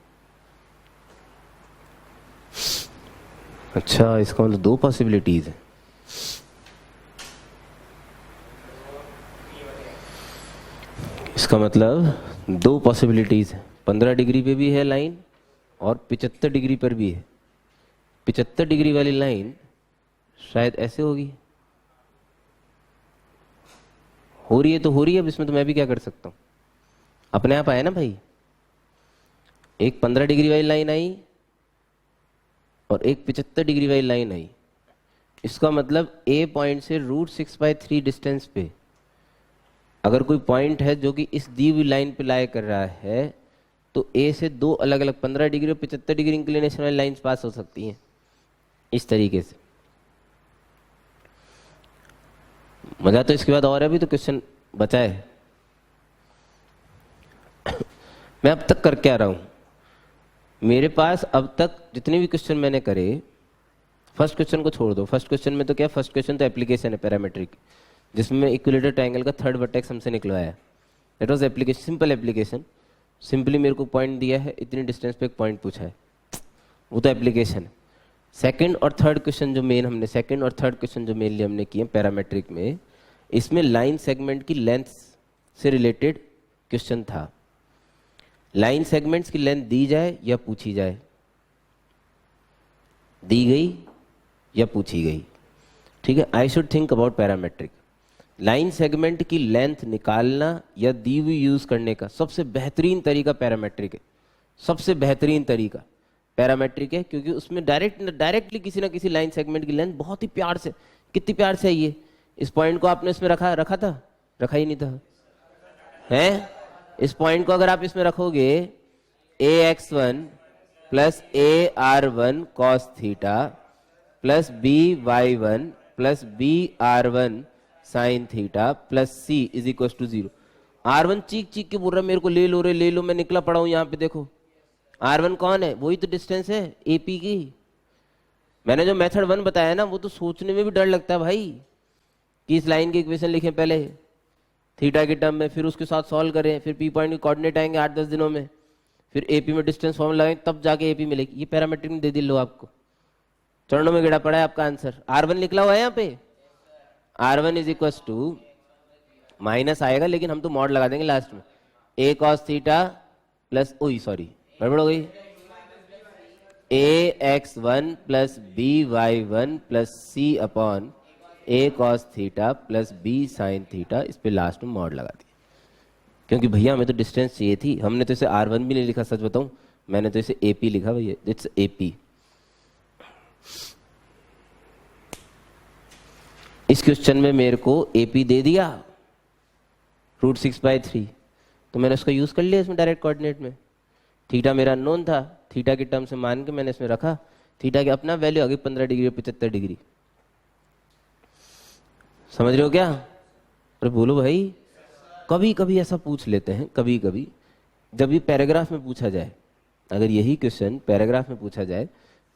अच्छा, इसका मतलब दो पॉसिबिलिटीज है। इसका मतलब दो पॉसिबिलिटीज है, 15 डिग्री पे भी है लाइन और 75 डिग्री पर भी है। 75 डिग्री वाली लाइन शायद ऐसे होगी, हो रही है तो हो रही है, अब इसमें तो मैं भी क्या कर सकता हूं, अपने आप आया ना भाई। एक 15 डिग्री वाली लाइन आई और एक 75 डिग्री वाली लाइन आई। इसका मतलब ए पॉइंट से √6/3 डिस्टेंस पे अगर कोई पॉइंट है जो कि इस दी हुई लाइन पे लाई कर रहा है, तो ए से दो अलग अलग 15 डिग्री और 75 डिग्री इंक्लिनेशन वाली लाइंस पास हो सकती हैं इस तरीके से। मजा तो इसके बाद और है, अभी तो क्वेश्चन बचा है। मैं अब तक कर क्या रहा हूं, मेरे पास अब तक जितने भी क्वेश्चन मैंने करे, फर्स्ट क्वेश्चन को छोड़ दो। फर्स्ट क्वेश्चन में तो क्या, फर्स्ट क्वेश्चन तो एप्लीकेशन है पैरामेट्रिक, जिसमें इक्विलेटरल ट्रायंगल का थर्ड वर्टेक्स हमसे निकलवाया। That was application, simple application. Simply मेरे को पॉइंट दिया है, इतनी डिस्टेंस पे एक पॉइंट पूछा है, वो तो एप्लीकेशन है। सेकंड और थर्ड क्वेश्चन जो मेन हमने, सेकंड और थर्ड क्वेश्चन जो मेनली हमने किए पैरामेट्रिक में, इसमें लाइन सेगमेंट की लेंथ से रिलेटेड क्वेश्चन था। लाइन सेगमेंट्स की लेंथ दी जाए या पूछी जाए, दी गई या पूछी गई, ठीक है। I should think about parametric. Line segment की लेंथ निकालना या दी हुई यूज करने का सबसे बेहतरीन तरीका पैरामेट्रिक है, सबसे बेहतरीन तरीका पैरामेट्रिक है, क्योंकि उसमें डायरेक्टली किसी ना किसी लाइन सेगमेंट की लेंथ बहुत ही प्यार से, कितनी प्यार से है ये, इस पॉइंट को आपने इसमें रखा था, रखा ही नहीं था, हैं? इस पॉइंट को अगर आप इसमें रखोगे ax1 plus ar1 cos theta plus by1 plus br1 sine theta plus c is equal to 0। r1 चीख चीख के बोल रहा है मेरे को ले लो रे ले लो, मैं निकला पड़ा हूं यहाँ पे, देखो r1 कौन है, वही तो डिस्टेंस है AP की। मैंने जो मेथड 1 बताया ना, वो तो सोचने में भी डर लगता है भाई कि इस लाइन की इक्वेशन लिखें पहले थीटा के टर्म में, फिर उसके साथ सॉल्व करें, फिर पी पॉइंट के कोऑर्डिनेट आएंगे 8-10 दिनों में, फिर एपी में डिस्टेंस फॉर्म लगाएंगे, तब जाके एपी मिलेगी। ये पैरामेट्रिक में दे दी लो, आपको चरणों में गिरा पड़ा है आपका आंसर। r1 निकला हुआ है यहाँ पे, r1 is equal to minus आएगा, लेकिन हम तो मॉड लगा देंगे लास्ट में, a cos थीटा प्लस, ओई सॉरी गड़बड़ हो गई, ax1 plus by1 plus c upon a cos theta plus b sine theta, इस पे लास्ट में मॉड लगा दी, क्योंकि भैया हमें तो डिस्टेंस चाहिए थी। हमने तो इसे r1 भी नहीं लिखा, सच बताऊं मैंने तो इसे AP लिखा भैया, इट्स AP। इस क्वेश्चन में मेरे को AP दे दिया √6/3, तो मैंने उसका यूज कर लिया इसमें डायरेक्ट कोऑर्डिनेट में। थीटा मेरा अननोन था, थीटा के टर्म से मान के मैंने इसमें रखा, थीटा की अपना वैल्यू आ गई 15 डिग्री और 75 डिग्री। समझ रहे हो क्या? अरे बोलो भाई। कभी कभी ऐसा पूछ लेते हैं, कभी कभी जब ये पैराग्राफ में पूछा जाए, अगर यही क्वेश्चन पैराग्राफ में पूछा जाए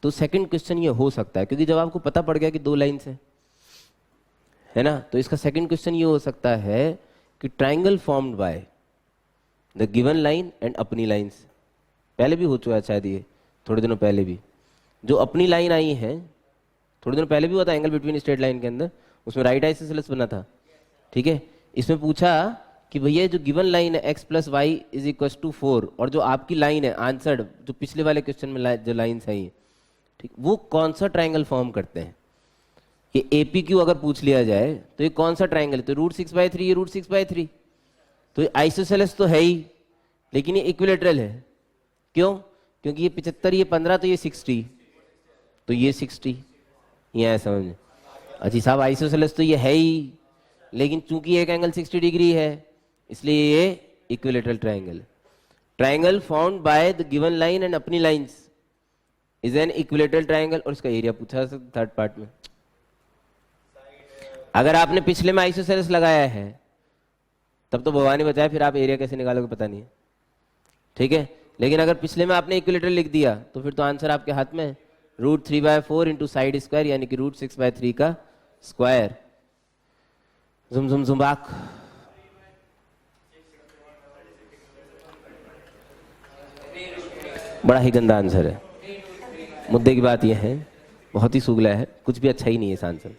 तो सेकंड क्वेश्चन ये हो सकता है, क्योंकि जब आपको पता पड़ गया कि दो लाइंस है ना, तो इसका सेकंड क्वेश्चन ये हो सकता है कि triangle formed by the given line and अपनी लाइंस। पहले भी हो चुका है शायद, ये थोड़े दिनों पहले भी जो अपनी लाइन आई है, थोड़े दिनों पहले भी हुआ था एंगल बिटवीन स्ट्रेट लाइन के अंदर, उसमें राइट आइसोसेलेस बना था, ठीक है। इसमें पूछा कि भैया जो गिवन लाइन है x plus y is equal to 4, और जो आपकी लाइन है आंसर्ड, जो पिछले वाले क्वेश्चन में जो लाइन्स आई, ठीक, वो कौन सा ट्राइंगल फॉर्म करते हैं। कि APQ अगर पूछ लिया जाए तो ये कौन सा ट्राइंगल है, तो √6/3, ये √6/3, तो ये आइसोसेलेस तो है ही, लेकिन ये इक्विलेटरल है। क्यों? क्योंकि ये 75, ये 15, तो ये 60, तो ये 60, ये है समझ में? अच्छी साहब आइसोसेलेस तो ये है ही, लेकिन चूंकि एक एंगल 60 डिग्री है इसलिए ये इक्विलेटरल ट्रायंगल है। Triangle found by the given line and अपनी lines is an equilateral triangle. और इसका एरिया पूछा थर्ड पार्ट में। अगर आपने पिछले में आइसोसेलेस लगाया है तब तो भगवान ने बताया, फिर आप एरिया कैसे निकालोगे पता नहीं है, ठीक है। लेकिन अगर पिछले में आपने इक्विलेटरल लिख दिया तो फिर तो आंसर आपके हाथ में है, √3/4 इंटू साइड स्क्वायर यानी कि √6/3 का स्क्वायर। जुम जुम जुम्बाक। बड़ा ही गंदा आंसर है। मुद्दे की बात यह है, बहुत ही सुगला है, कुछ भी अच्छा ही नहीं है इस आंसर।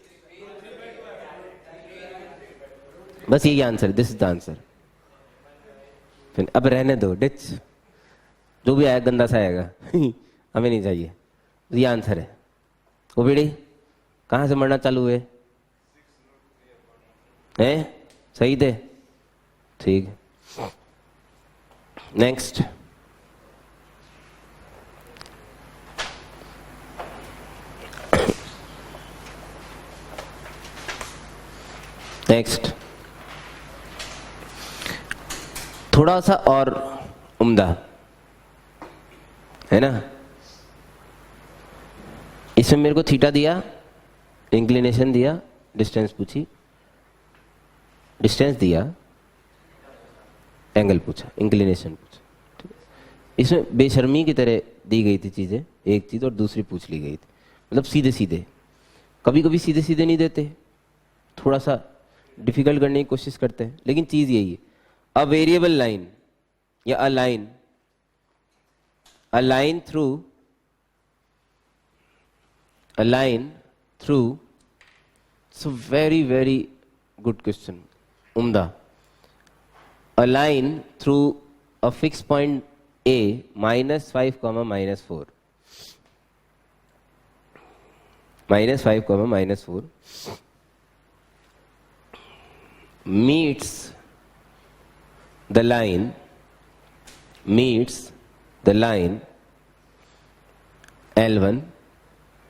बस यही answer, this is the answer. फिर अब रहने दो, डिच जो भी आया गंदा सा आएगा हमें नहीं चाहिए। ये आंसर है। वो बेड़ी कहाँ से मरना चालू हुए हैं? सही थे, ठीक। नेक्स्ट, नेक्स्ट थोड़ा सा और उम्दा है ना। इसमें मेरे को थीटा दिया, इंक्लिनेशन दिया, डिस्टेंस पूछी, डिस्टेंस दिया, एंगल पूछा, इंक्लिनेशन पूछा। इसमें बेशर्मी की तरह दी गई थी चीजें, एक चीज और दूसरी पूछ ली गई थी, मतलब सीधे सीधे। कभी कभी सीधे सीधे नहीं देते, थोड़ा सा डिफिकल्ट करने की कोशिश करते हैं, लेकिन चीज यही है। अ वेरिएबल लाइन या a line through so very good question, umda. A line through a fixed point A -5, -4 meets the line L1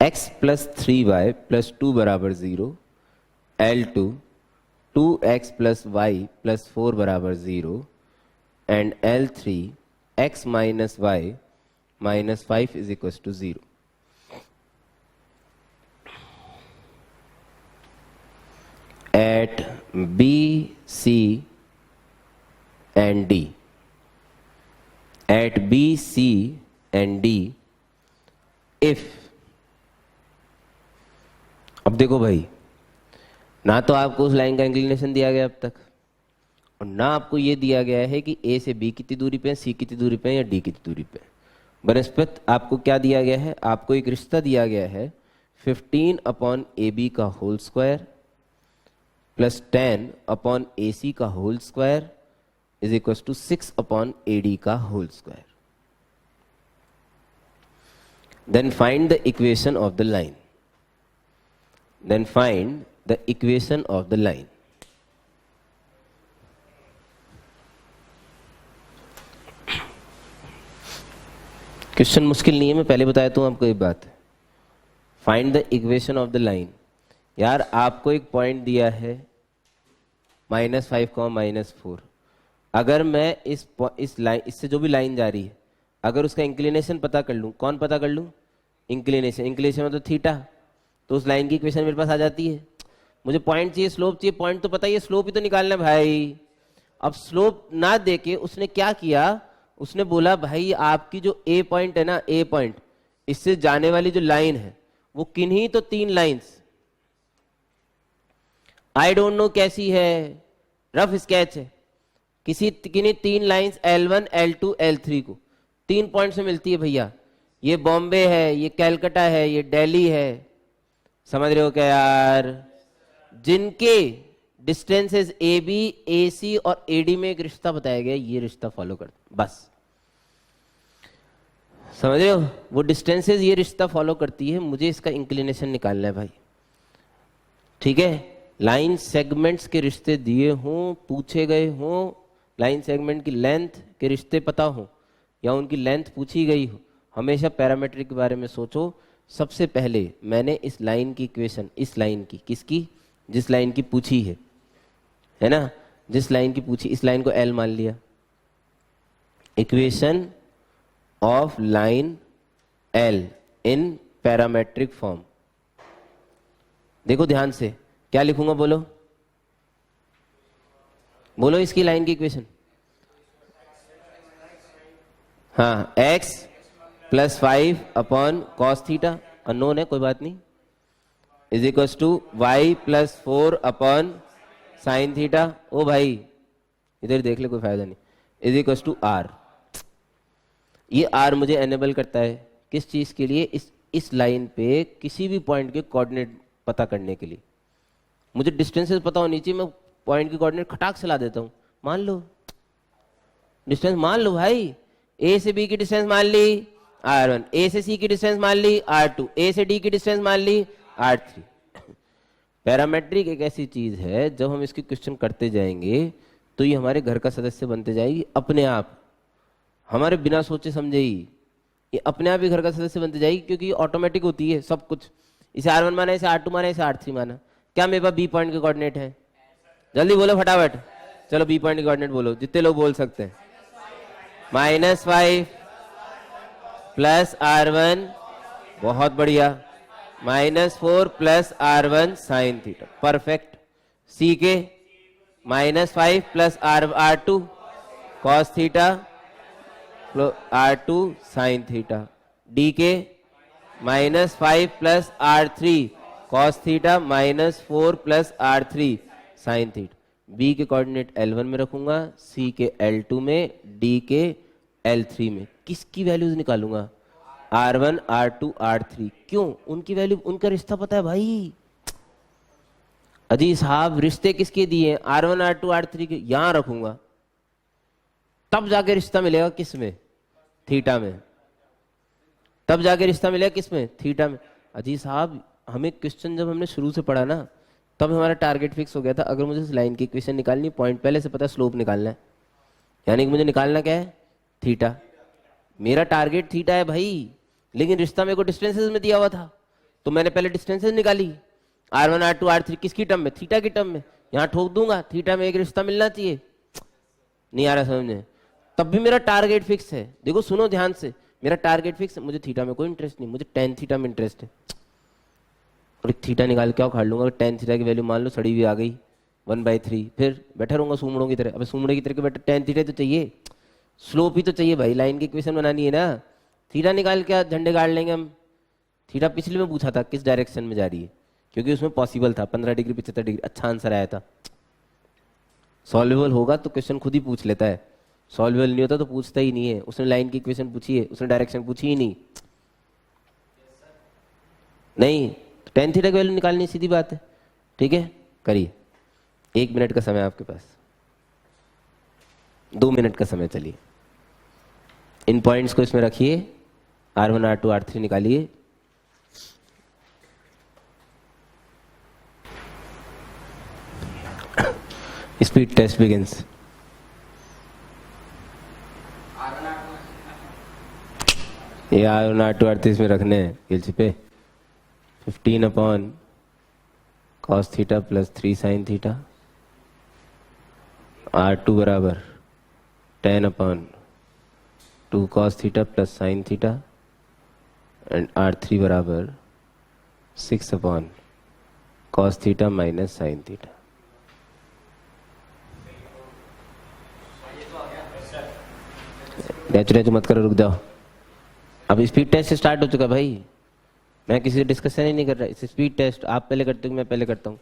x plus 3y plus 2 बराबर 0, L2 2x plus y plus 4 बराबर 0 and L3 x minus y minus 5 is equals to 0. At B, C and D, at B, C and D, if, अब देखो भाई, ना तो आपको उस लाइन का इंक्लिनेशन दिया गया अब तक, और ना आपको ये दिया गया है कि ए से बी कितनी दूरी पे है, सी कितनी दूरी पे है या डी कितनी दूरी पे है। बनस्पत आपको क्या दिया गया है? आपको एक रिश्ता दिया गया है 15/AB का होल स्क्वायर प्लस 10/AC का whole square is equal to 6/AD का whole square. Then find the equation of the line. Question मुश्किल नहीं है, मैं पहले बताया तो आपको एक बात। Find the equation of the line. यार आपको एक पॉइंट दिया है -5, -4। अगर मैं इस लाइन, इससे जो भी लाइन जा रही है, अगर उसका इंक्लिनेशन पता कर लूं, कौन पता कर लूं? इंक्लिनेशन मतलब थीटा, तो उस लाइन की इक्वेशन मेरे पास आ जाती है। मुझे पॉइंट चाहिए, स्लोप चाहिए, पॉइंट तो पता ही है, स्लोप ही तो निकालना है भाई। अब स्लोप ना देके उसने क्या किया? उसने बोला भाई आपकी जो ए पॉइंट है ना, ए पॉइंट, इससे जाने वाली जो लाइन है वो किन्हीं तो 3 लाइंस, आई डोंट नो कैसी है, रफ स्केच है, किन्हीं 3 लाइंस L1, L2, L3 को 3 पॉइंट से मिलती है भैया। ये बॉम्बे है, ये कैलकाटा है, ये दिल्ली है, समझ रहे हो क्या यार? जिनके डिस्टेंसेस AB, AC और AD में एक रिश्ता बताया गया, ये रिश्ता फॉलो कर, बस समझ रहे हो? वो डिस्टेंसेस ये रिश्ता फॉलो करती है। मुझे इसका इंक्लिनेशन निकालना है भाई, ठीक है? लाइन सेगमेंट्स के रिश्ते दिए हों, पूछे गए हों, लाइन सेगमेंट की लेंथ के रिश्ते पता हो या उनकी लेंथ पूछी गई हो, हमेशा पैरामीट्रिक के बारे में सोचो। सबसे पहले मैंने इस लाइन की इक्वेशन, इस लाइन की, किसकी, जिस लाइन की पूछी है ना, जिस लाइन की पूछी, इस लाइन को L मान लिया, equation of line L in parametric form. देखो ध्यान से, क्या लिखूंगा, बोलो बोलो इसकी लाइन की इक्वेशन। हाँ, x plus 5 upon cos theta, unknown है कोई बात नहीं, is equal to y plus 4 upon sine theta. ओ भाई इधर देख ले, कोई फायदा नहीं, इज इक्वल टू r। ये r मुझे एनेबल करता है किस चीज के लिए, इस लाइन पे किसी भी पॉइंट के कोऑर्डिनेट पता करने के लिए। मुझे डिस्टेंसेस पता होनी चाहिए, मैं पॉइंट की कोऑर्डिनेट खटाक से ला देता हूं। मान लो डिस्टेंस, मान लो भाई a से b की डिस्टेंस मान ली r1, a से c की डिस्टेंस मान ली r2, a से d की डिस्टेंस मान ली r3। पैरामेट्रिक एक ऐसी चीज है, जब हम इसकी क्वेश्चन करते जाएंगे तो ये हमारे घर का सदस्य बनते जाएगी अपने आप, हमारे बिना सोचे समझे ही ये अपने आप ही घर का सदस्य बनते जाएगी, क्योंकि ये ऑटोमेटिक होती है सब कुछ। इसे R1 माना, इसे R2 माना, इसे R3 माना। क्या मेरे पास बी पॉइंट के कोऑर्डिनेट है, जल्दी बोलो फटाफट, चलो बी पॉइंट के कोऑर्डिनेट बोलो, जितने लोग बोल सकते हैं। -5 प्लस R1, बहुत बढ़िया, -4 plus R1 sine theta, perfect. C के -5 plus R2 cos theta R2 sine theta. D के -5 plus R3 cos theta -4 plus R3 sine theta. B के कोऑर्डिनेट L1 में रखूंगा, सी के L2 में, डी के L3 में। किसकी वैल्यूज निकालूंगा, R1 R2 R3। क्यों, उनकी वैल्यू, उनका रिश्ता पता है भाई। अजी साहब रिश्ते किसके दिए, R1 R2 R3 के, यहां रखूंगा तब जाके रिश्ता मिलेगा, किस में, थीटा में, तब जाके रिश्ता मिलेगा किस में, थीटा में। अजी साहब हमें क्वेश्चन जब हमने शुरू से पढ़ा ना, तब हमारा टारगेट फिक्स हो गया था, अगर मुझे इस लाइन की इक्वेशन निकालनी, पॉइंट पहले से पता है, स्लोप निकालना है, यानी कि मुझे निकालना क्या है, थीटा। मेरा टारगेट थीटा है भाई, लेकिन रिश्ता मेरे को डिस्टेंसेस में दिया हुआ था, तो मैंने पहले डिस्टेंसेस निकाली, R1 R2 R3 किसकी टर्म में, थीटा की टर्म में। यहां ठोक दूंगा, थीटा में एक रिश्ता मिलना चाहिए, नहीं आ रहा समझ में, तब भी मेरा टारगेट फिक्स है। देखो सुनो ध्यान से, मेरा टारगेट फिक्स है, मुझे थीटा में कोई इंटरेस्ट नहीं, मुझे टेन थीटा में इंटरेस्ट है। और एक थीटा निकाल के उखाड़ लूंगा, टेन थीटा की वैल्यू मान लो सड़ी हुई आ गई 1/3, फिर बैठा रहूंगा सूमड़ों की तरह। अब सूमड़े की तरह के बेटा टेन थीटा तो चाहिए, स्लोप ही तो चाहिए भाई, लाइन की इक्वेशन बनानी है ना। थीटा निकाल के झंडे गाड़ लेंगे हम। थीटा पिछले में पूछा था किस डायरेक्शन में जा रही है, क्योंकि उसमें पॉसिबल था 15 डिग्री 75 डिग्री, अच्छा आंसर आया था। सॉल्वेबल होगा तो क्वेश्चन खुद ही पूछ लेता है, सॉल्वेबल नहीं होता तो पूछता ही नहीं है। उसने लाइन की इक्वेशन पूछी है, उसने डायरेक्शन पूछी ही नहीं। नहीं, टेन थीटा की वैल्यू निकालनी सीधी बात है, ठीक है करिए। 1 मिनट का समय आपके पास, 2 मिनट का समय, चलिए इन पॉइंट्स को इसमें रखिए, R1 R2 R3 निकालिए। Speed test begins. ये R1 R2 R3 इसमें रखने हैं गिलची पे। 15 upon cos theta plus 3 sine theta, R2 बराबर 10 upon 2 cos theta plus sine theta, and R3 बराबर 6 upon cos theta minus sine theta. Natural मत करो, रुक जाओ। अब स्पीड टेस्ट स्टार्ट हो चुका भाई, मैं किसी से डिस्कशन ही नहीं कर रहा। इस स्पीड टेस्ट आप पहले करते हो, मैं पहले करता हूँ।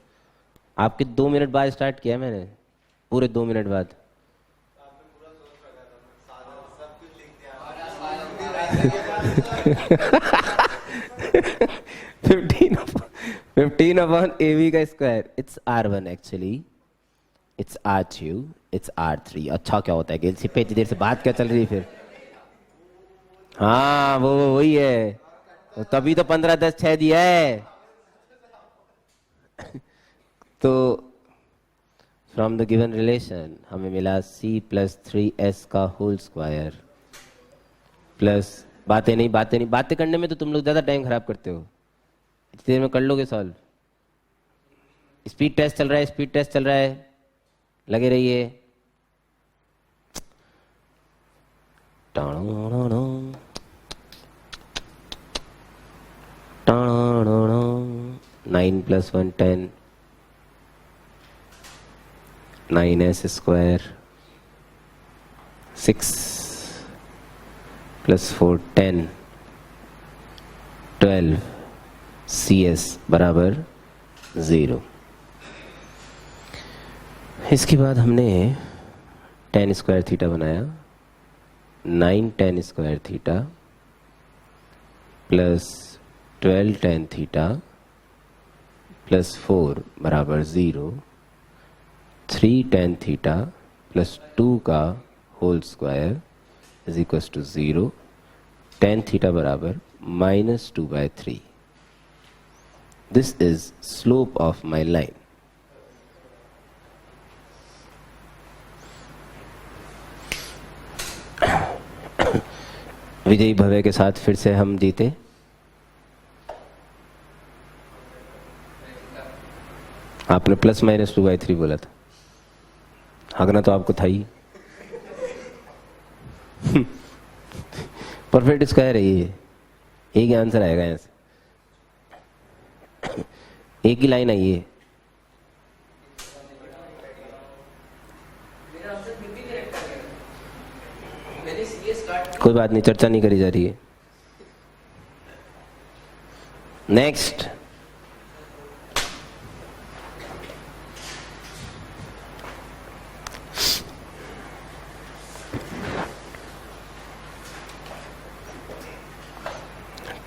आपके 2 मिनट बाद स्टार्ट किया मैंने, पूरे 2 मिनट बाद। 15 अपॉन AB का square, it's R1 actually, it's R2, it's R3। अच्छा क्या होता है गिल से, इतनी देर से बात क्या चल रही है फिर। हाँ वो वही है, तो तभी तो 15 10 6 दिया है। तो फ्रॉम द गिवन रिलेशन हमें मिला C + 3S का होल स्क्वायर प्लस बातें नहीं, बातें नहीं, बातें करने में तो तुम लोग ज़्यादा टाइम खराब करते हो। इतनी देर में कर लोगे सॉल्व। स्पीड टेस्ट चल रहा है, स्पीड टेस्ट चल रहा है, लगे रहिए। 9 + 1 10, 9s square, 6 + 4 10, 12 CS बराबर 0। इसके बाद हमने tan स्क्वायर थीटा बनाया, 9 tan square theta plus 12 tan theta plus 4 बराबर 0, 3 tan थीटा प्लस 2 का whole square is equal to 0, tan theta बराबर -2/3। This is slope of my line. विजयी भव्य के साथ फिर से हम जीते। आपने +-2/3 बोला था, हगना तो आपको था ही। परफेक्ट स्क्वायर है ये, एक ही आंसर आएगा यहाँ से, एक ही लाइन आई है। कोई बात नहीं, चर्चा नहीं करी जा रही है। Next,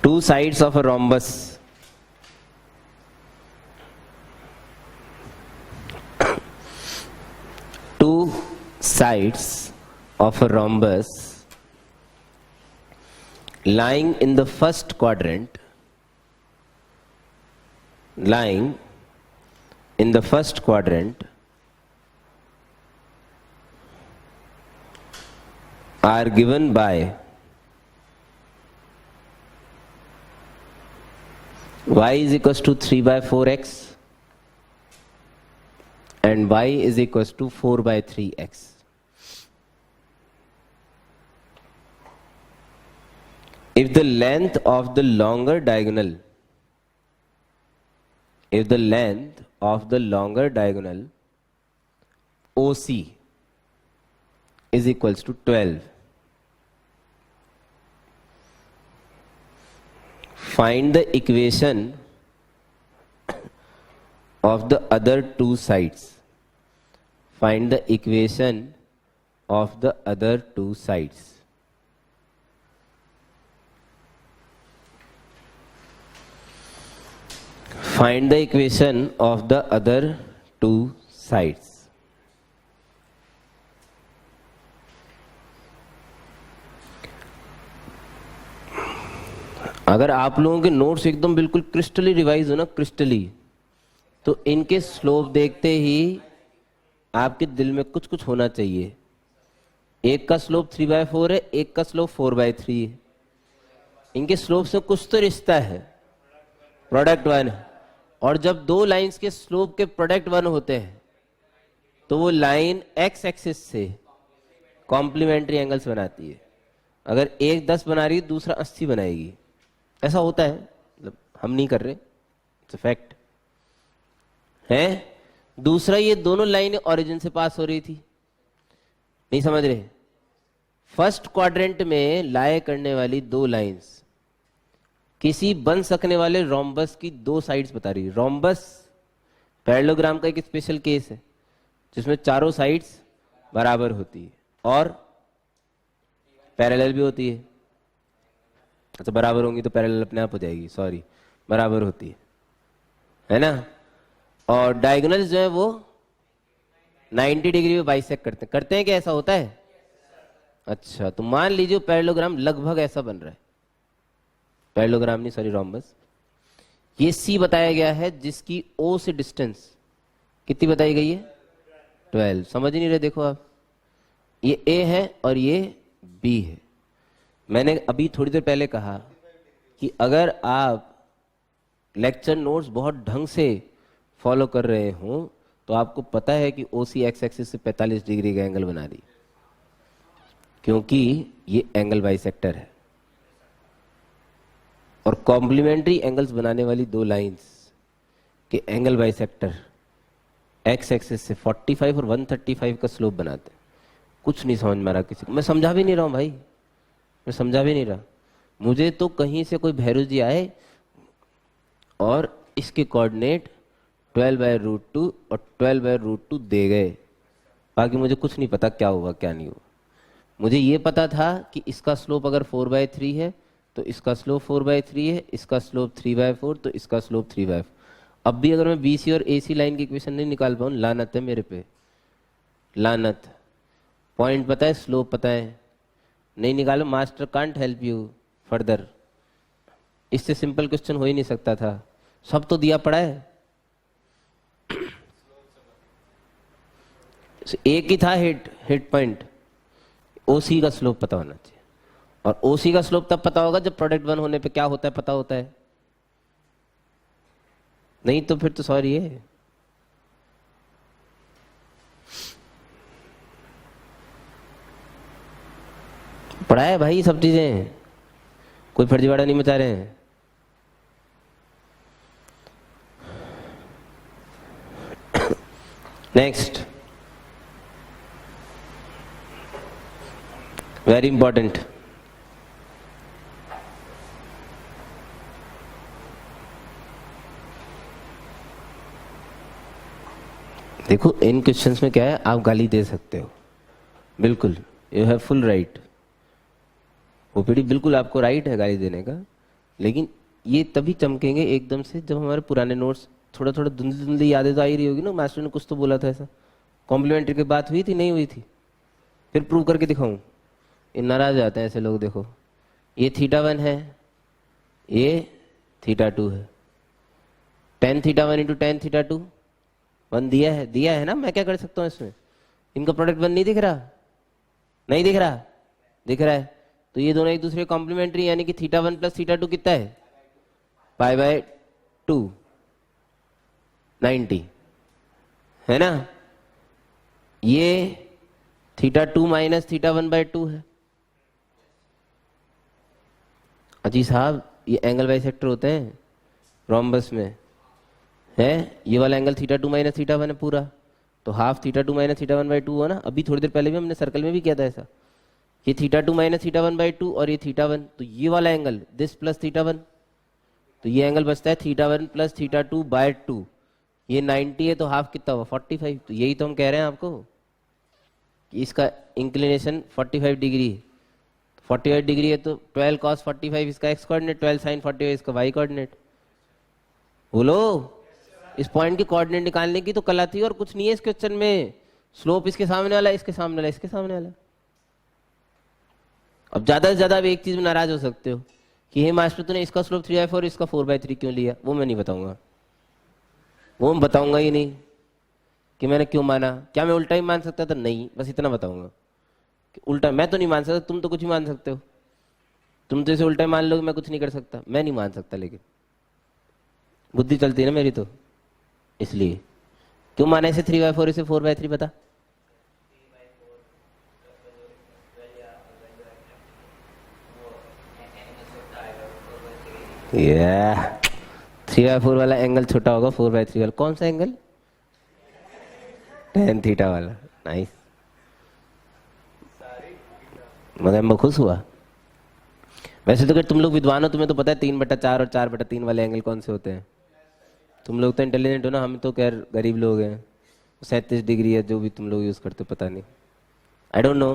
two sides of a rhombus two sides of a rhombus lying in the first quadrant are given by y is equals to 3/4x and y is equals to 4/3x. If the length of the longer diagonal OC is equals to 12, find the equation of the other two sides. Find the equation of the other two sides. Find the equation of the other two sides. अगर आप लोगों के नोट्स एकदम बिल्कुल क्रिस्टली रिवाइज हो ना, क्रिस्टली, तो इनके स्लोप देखते ही आपके दिल में कुछ कुछ होना चाहिए। एक का स्लोप 3/4 है, एक का स्लोप 4/3 है। इनके स्लोप से कुछ तो रिश्ता है, प्रोडक्ट 1। और जब दो लाइंस के स्लोप के प्रोडक्ट 1 होते हैं तो वो लाइन एक्स एक्सिस से कॉम्प्लीमेंट्री एंगल्स बनाती है। अगर एक 10 बना रही है, दूसरा 80 बनाएगी। ऐसा होता है, मतलब हम नहीं कर रहे, इट्स अ फैक्ट है। दूसरा, ये दोनों लाइनें ओरिजिन से पास हो रही थी, नहीं समझ रहे। फर्स्ट क्वाड्रेंट में लाए करने वाली दो लाइंस किसी बन सकने वाले रोम्बस की दो साइड्स बता रही है। रोम्बस पैरेललोग्राम का एक स्पेशल केस है जिसमें चारों साइड्स बराबर होती है और पैरेलल भी होती है। अच्छा, बराबर होंगी तो पैरेलल अपने आप हो जाएगी, सॉरी, बराबर होती है ना। और डायगोनल्स जो है वो 90 डिग्री में बाइसेक्ट करते हैं क्या? ऐसा होता है? अच्छा, तो मान लीजिए पैरेललोग्राम लगभग ऐसा बन रहा है, पैरेललोग्राम नहीं, सॉरी, रोम्बस। ये C बताया गया है जिसकी O से डिस्टेंस कितनी बताई गई है? 12। समझ नहीं रहे, देखो आप, ये A है और ये B है। मैंने अभी थोड़ी देर पहले कहा कि अगर आप लेक्चर नोट्स बहुत ढंग से फॉलो कर रहे हो तो आपको पता है कि ओसी एक्स एक्सिस से 45 डिग्री का एंगल बना रही, क्योंकि ये एंगल बाइसेक्टर है। और कॉम्प्लीमेंट्री एंगल्स बनाने वाली दो लाइंस के एंगल बाइसेक्टर एक्स एक्सिस से 45 और 135 का स्लोप बनाते हैं। कुछ नहीं समझ में आ रहा किसी को, मैं समझा भी नहीं रहा हूं भाई, मैं समझा भी नहीं रहा। मुझे तो कहीं से कोई भैरू जी आए और इसके कोऑर्डिनेट 12/√2 और 12/√2 दे गए, बाकी मुझे कुछ नहीं पता क्या हुआ क्या नहीं हुआ। मुझे ये पता था कि इसका स्लोप अगर 4/3 है तो इसका स्लोप 4/3 है, इसका स्लोप 3/4 तो इसका स्लोप 3/4। अब भी अगर मैं बीसी और एसी लाइन की इक्वेशन नहीं निकाल पाऊँ, लानत है मेरे पे, लानत। पॉइंट पता है, स्लोप पता है, नहीं निकालो, master can't help you further. इससे सिंपल क्वेश्चन हो ही नहीं सकता था, सब तो दिया पड़ा है। एक ही था हिट पॉइंट, ओसी का स्लोप पता होना चाहिए। और ओसी का स्लोप तब पता होगा जब प्रोडक्ट 1 होने पे क्या होता है पता होता है, नहीं तो फिर तो सॉरी है। पढ़ा है भाई सब चीजें, कोई फर्जीवाड़ा नहीं मचा रहे हैं। नेक्स्ट, वेरी इंपॉर्टेंट, देखो इन क्वेश्चंस में क्या है, आप गाली दे सकते हो, बिल्कुल, you have full right. OPD बिल्कुल आपको राइट है गाली देने का, लेकिन ये तभी चमकेंगे एकदम से जब हमारे पुराने नोट्स थोड़ा थोड़ा धुंधली धुंधली यादें तो आ ही रही होगी ना। मास्टर ने कुछ तो बोला था ऐसा, कॉम्प्लीमेंट्री की बात हुई थी नहीं हुई थी, फिर प्रूव करके दिखाऊं। ये नाराज जाते हैं ऐसे लोग। देखो ये θ1 है, ये θ2 है, tan θ1 इंटू tan θ2 1 दिया है ना। मैं क्या कर सकता हूँ इसमें, इनका प्रोडक्ट 1 नहीं दिख रहा, नहीं दिख रहा, दिख रहा है। तो ये दोनों एक दूसरे कॉम्प्लीमेंट्री, यानी कि θ1 प्लस θ2 कितना है, π/2 90 है ना। ये θ2 माइनस θ1/2 है। अजी साहब ये एंगल बाइसेक्टर होते हैं रोम्बस में है, ये वाला एंगल θ2 माइनस θ1 है पूरा, तो हाफ θ2 माइनस θ1/2 हो ना। अभी थोड़ी देर पहले भी हमने सर्कल में भी किया था ऐसा, ये θ2 माइनस θ1/2 और ये θ1, तो ये वाला एंगल दिस प्लस θ1, तो ये एंगल बचता है θ1 प्लस θ2/2। ये 90 है तो हाफ कितना हुआ 45। तो यही तो हम कह रहे हैं आपको कि इसका इंक्लिनेशन 45 डिग्री है, 45 डिग्री है तो 12 cos 45 इसका एक्स कोऑर्डिनेट, 12 sin 45 इसका वाई कोऑर्डिनेट। बोलो, इस पॉइंट की कोऑर्डिनेट निकालने की तो कला थी और कुछ नहीं है इस क्वेश्चन में। स्लोप इसके सामने वाला, इसके सामने वाला, इसके सामने वाला। अब ज्यादा से ज्यादा आप एक चीज में नाराज हो सकते हो कि हे मास्टर तूने इसका स्लोप 3/4 इसका 4/3 क्यों लिया, वो मैं नहीं बताऊंगा, वो मैं बताऊंगा ही नहीं कि मैंने क्यों माना। क्या मैं उल्टा ही मान सकता था, नहीं, बस इतना बताऊंगा कि उल्टा मैं तो नहीं मान सकता, तुम तो कुछ ही मान सकते हो। तुम तो इसे उल्टा ही मान लो, मैं कुछ नहीं कर सकता, मैं नहीं मान सकता, लेकिन बुद्धि चलती है ना मेरी, तो इसलिए क्यों माना इसे 3/4 इसे 4/3 बता। Yeah. 3/4 वाला एंगल छोटा होगा 4/3 वाला। कौन सा एंगल, tan थीटा वाला। नाइस, मगर मैं खुश हुआ। वैसे तो अगर तुम लोग विद्वान हो तुम्हें तो पता है 3/4 और 4/3 वाले एंगल कौन से होते हैं। तुम लोग तो इंटेलिजेंट हो ना, हम तो खैर गरीब लोग हैं। 37 डिग्री है जो भी तुम लोग यूज करते हो, पता नहीं, आई डोंट नो।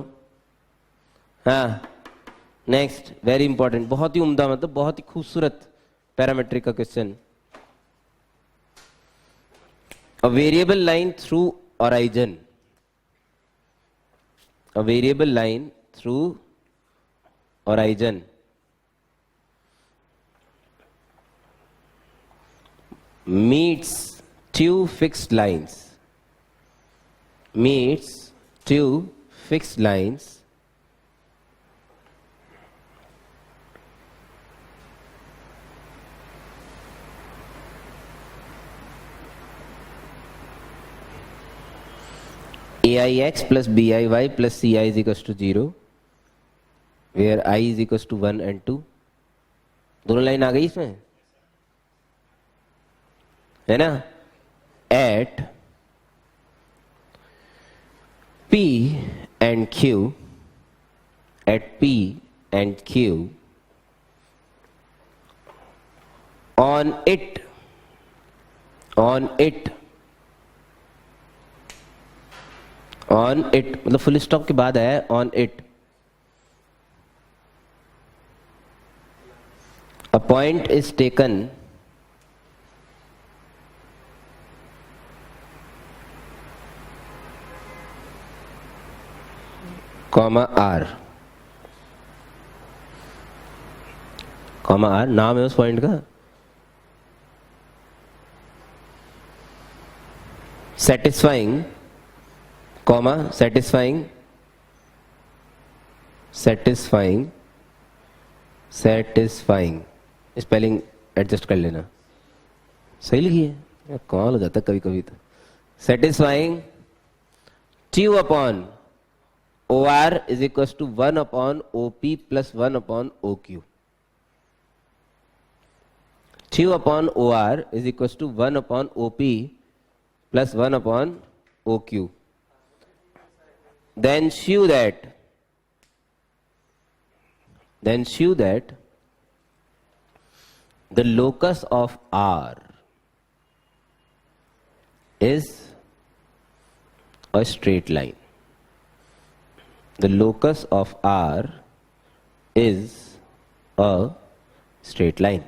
हाँ नेक्स्ट, वेरी इंपॉर्टेंट, बहुत ही उम्दा, मतलब बहुत ही खूबसूरत पैरामेट्रिक का question. A variable line through origin, a variable line through origin meets two fixed lines, meets two fixed lines AIX plus BIY plus CI is equals to 0 where I is equals to 1 and 2. दोनों लाइन आ गई इसमें, है ना? At P and Q, at P and Q, on it मतलब फुल स्टॉप के बाद है on it, a point is taken comma R, नाम है उस पॉइंट का, satisfying स्पेलिंग एडजस्ट कर लेना, सही लिखी है, कॉल हो जाता कभी कभी तो। satisfying Q upon OR is equals to 1 upon OP plus 1 upon OQ. Q upon OR is equals to 1 upon OP plus 1 upon OQ. Then shew that the locus of R is a straight line. The locus of R is a straight line.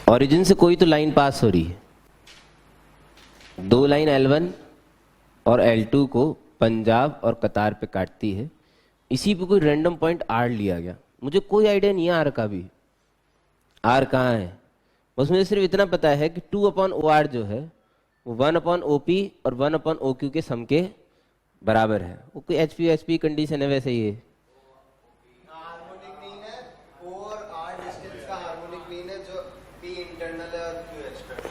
Origin से कोई तो लाइन पास हो रही है, दो लाइन L1 और L2 को पंजाब और कतार पे काटती है, इसी पे कोई रैंडम पॉइंट R लिया गया, मुझे कोई आइडिया नहीं है R का भी, R कहाँ है, बस मुझे सिर्फ इतना पता है कि 2 अपॉन OR जो है वो 1 अपॉन OP और 1 अपॉन OQ के सम के बराबर है, वो कोई HP कंडीशन है वैसे ही है। हार्मोनिक मीन है और R डिस्टेंस का हार्मोनिक मीन है जो P इंटरनल है और Q एक्सटर्नल।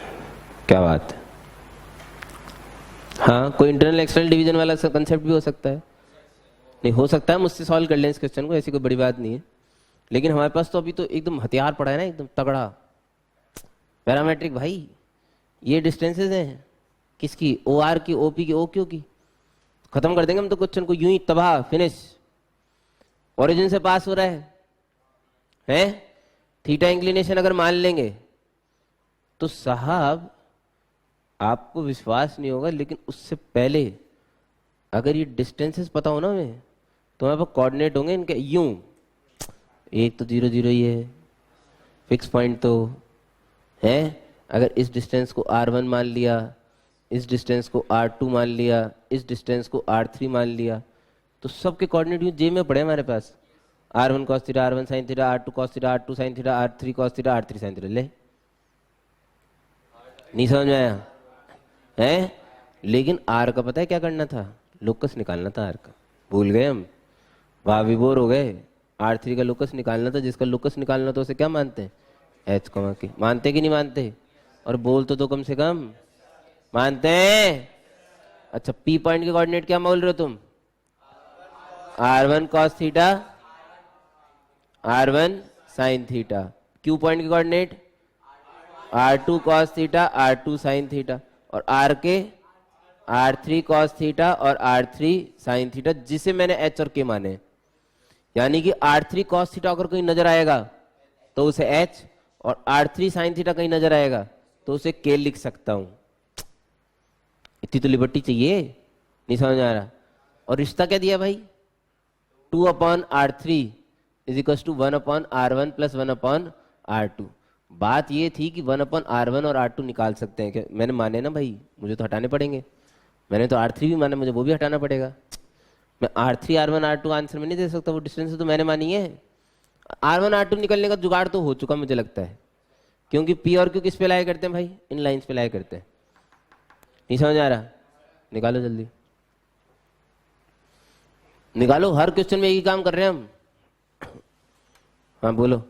क्या बात है, हाँ कोई इंटरनल एक्सटर्नल डिवीजन वाला कंसेप्ट भी हो सकता है, नहीं हो सकता है, मुझसे सॉल्व कर लें इस क्वेश्चन को, ऐसी कोई बड़ी बात नहीं है, लेकिन हमारे पास तो अभी तो एकदम हथियार पड़ा है ना, एकदम तगड़ा पैरामेट्रिक भाई, ये डिस्टेंसेस हैं किसकी, OR की, OP की, OQ की, खत्म कर देंगे हम तो क्वेश्चन को यूं ही, तबाह, फिनिश। ओरिजिन से पास हो रहा है थीटा इंक्लिनेशन अगर मान लेंगे तो साहब आपको विश्वास नहीं होगा, लेकिन उससे पहले अगर ये डिस्टेंसेस पता हो ना हमें, तो हमारे पास कोऑर्डिनेट होंगे इनके यूं, एक तो 0 0 ही है, फिक्स पॉइंट तो है, अगर इस डिस्टेंस को R1 मान लिया, इस डिस्टेंस को R2 मान लिया, इस डिस्टेंस को R3 मान लिया, तो सबके कोऑर्डिनेट यूं जे में पड़े हमारे पास, R1 cos theta, R1 sin theta, R2 cos theta, R2 sin theta, R3 cos theta, R3 sin theta, ले नहीं समझ में आया है? लेकिन R का पता है क्या करना था, लोकस निकालना था R का, भूल गए हम, वाह विभोर हो गए, R3 का लोकस निकालना था, जिसका लोकस निकालना था उसे क्या मानते हैं, H कमा के, मानते कि नहीं मानते, और बोल तो कम से कम मानते हैं। अच्छा P पॉइंट के कोऑर्डिनेट क्या बोल रहे हो तुम, R1 cos theta, R1 sin theta, Q point के coordinate R2 cos theta, R2 sin theta, और R के R3 cos थीटा और R3 sin थीटा, जिसे मैंने H और K माने, यानी कि R3 cos थीटा अगर कहीं नजर आएगा तो उसे H, और R3 sin थीटा कहीं नजर आएगा तो उसे K लिख सकता हूं। इतनी तो लिबर्टी चाहिए, नहीं समझ आ रहा। और रिश्ता क्या दिया भाई, 2 upon R3 is equal to 1 upon R1 plus 1 upon R2। बात ये थी कि 1 अपॉन R1 और R2 निकाल सकते हैं क्या, मैंने माने ना भाई, मुझे तो हटाने पड़ेंगे, मैंने तो R3 भी माना, मुझे वो भी हटाना पड़ेगा, मैं R3 R1 R2 आंसर में नहीं दे सकता, वो डिस्टेंस तो मैंने मानी है। R1 R2 निकलने का जुगाड़ तो हो चुका मुझे लगता है, क्योंकि P और Q किस पे लाया करते हैं भाई, इन लाइंस पे लाया करते हैं, नहीं समझ आ रहा, निकालो जल्दी। निकालो, हर क्वेश्चन में एक ही काम कर रहे हैं हम। हाँ बोलो।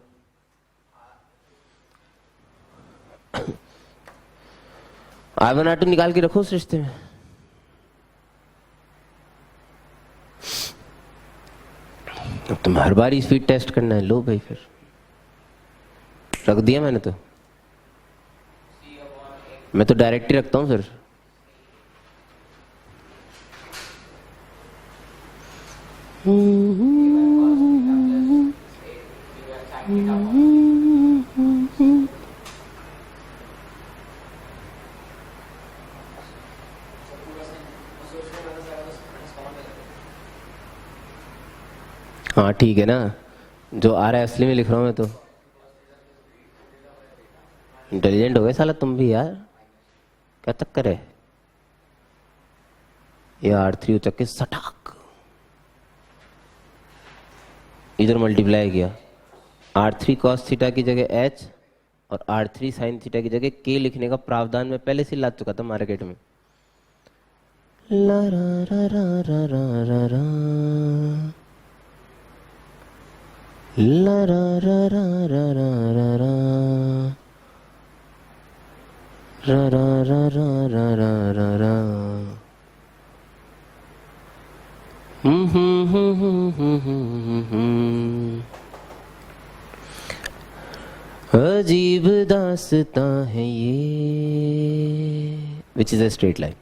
I1 R2 निकाल के रखो उस रिश्ते में। अब तुम हर बार स्पीड टेस्ट करना है, लो भाई फिर रख दिया मैंने तो। मैं तो डायरेक्ट ही रखता हूँ फिर। हाँ ठीक है ना, जो आ रहा है असली में लिख रहा हूँ मैं तो। इंटेलिजेंट हो गए साला तुम भी यार, क्या चक्कर है। ये R3 उचक के सटाक इधर मल्टीप्लाई किया। R3 cos थीटा की जगह H और R3 sin थीटा की जगह K लिखने का प्रावधान मैं पहले से ला चुका था मार्केट में। ला रा रा रा रा रा रा रा ला रा रा रा रा रा रा रा रा रा रा रा रा रा रा। अजीब दास्तां है ये, which is a straight line.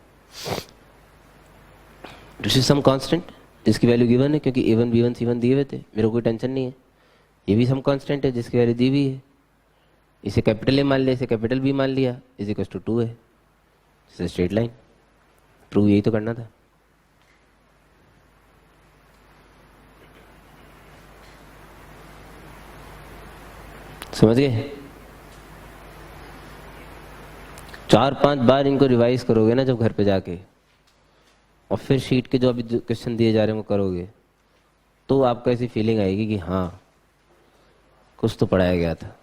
This is some constant जिसकी वैल्यू गिवन है, क्योंकि A1 B1 C1 दिए हुए थे, मेरे को कोई टेंशन नहीं है। ये भी सम कांस्टेंट है जिसकी वैल्यू दी हुई है, इसे कैपिटल A मान लिया, इसे कैपिटल B मान लिया, इज इक्वल टू 2 है। स्ट्रेट लाइन प्रूव यही तो करना था। समझ गए? 4-5 बार इनको रिवाइज करोगे ना जब घर पे जाके, और फिर शीट के जो अभी क्वेश्चन दिए जा रहे हैं वो करोगे, तो आपको ऐसी फीलिंग आएगी कि हाँ कुछ तो पढ़ाया गया था।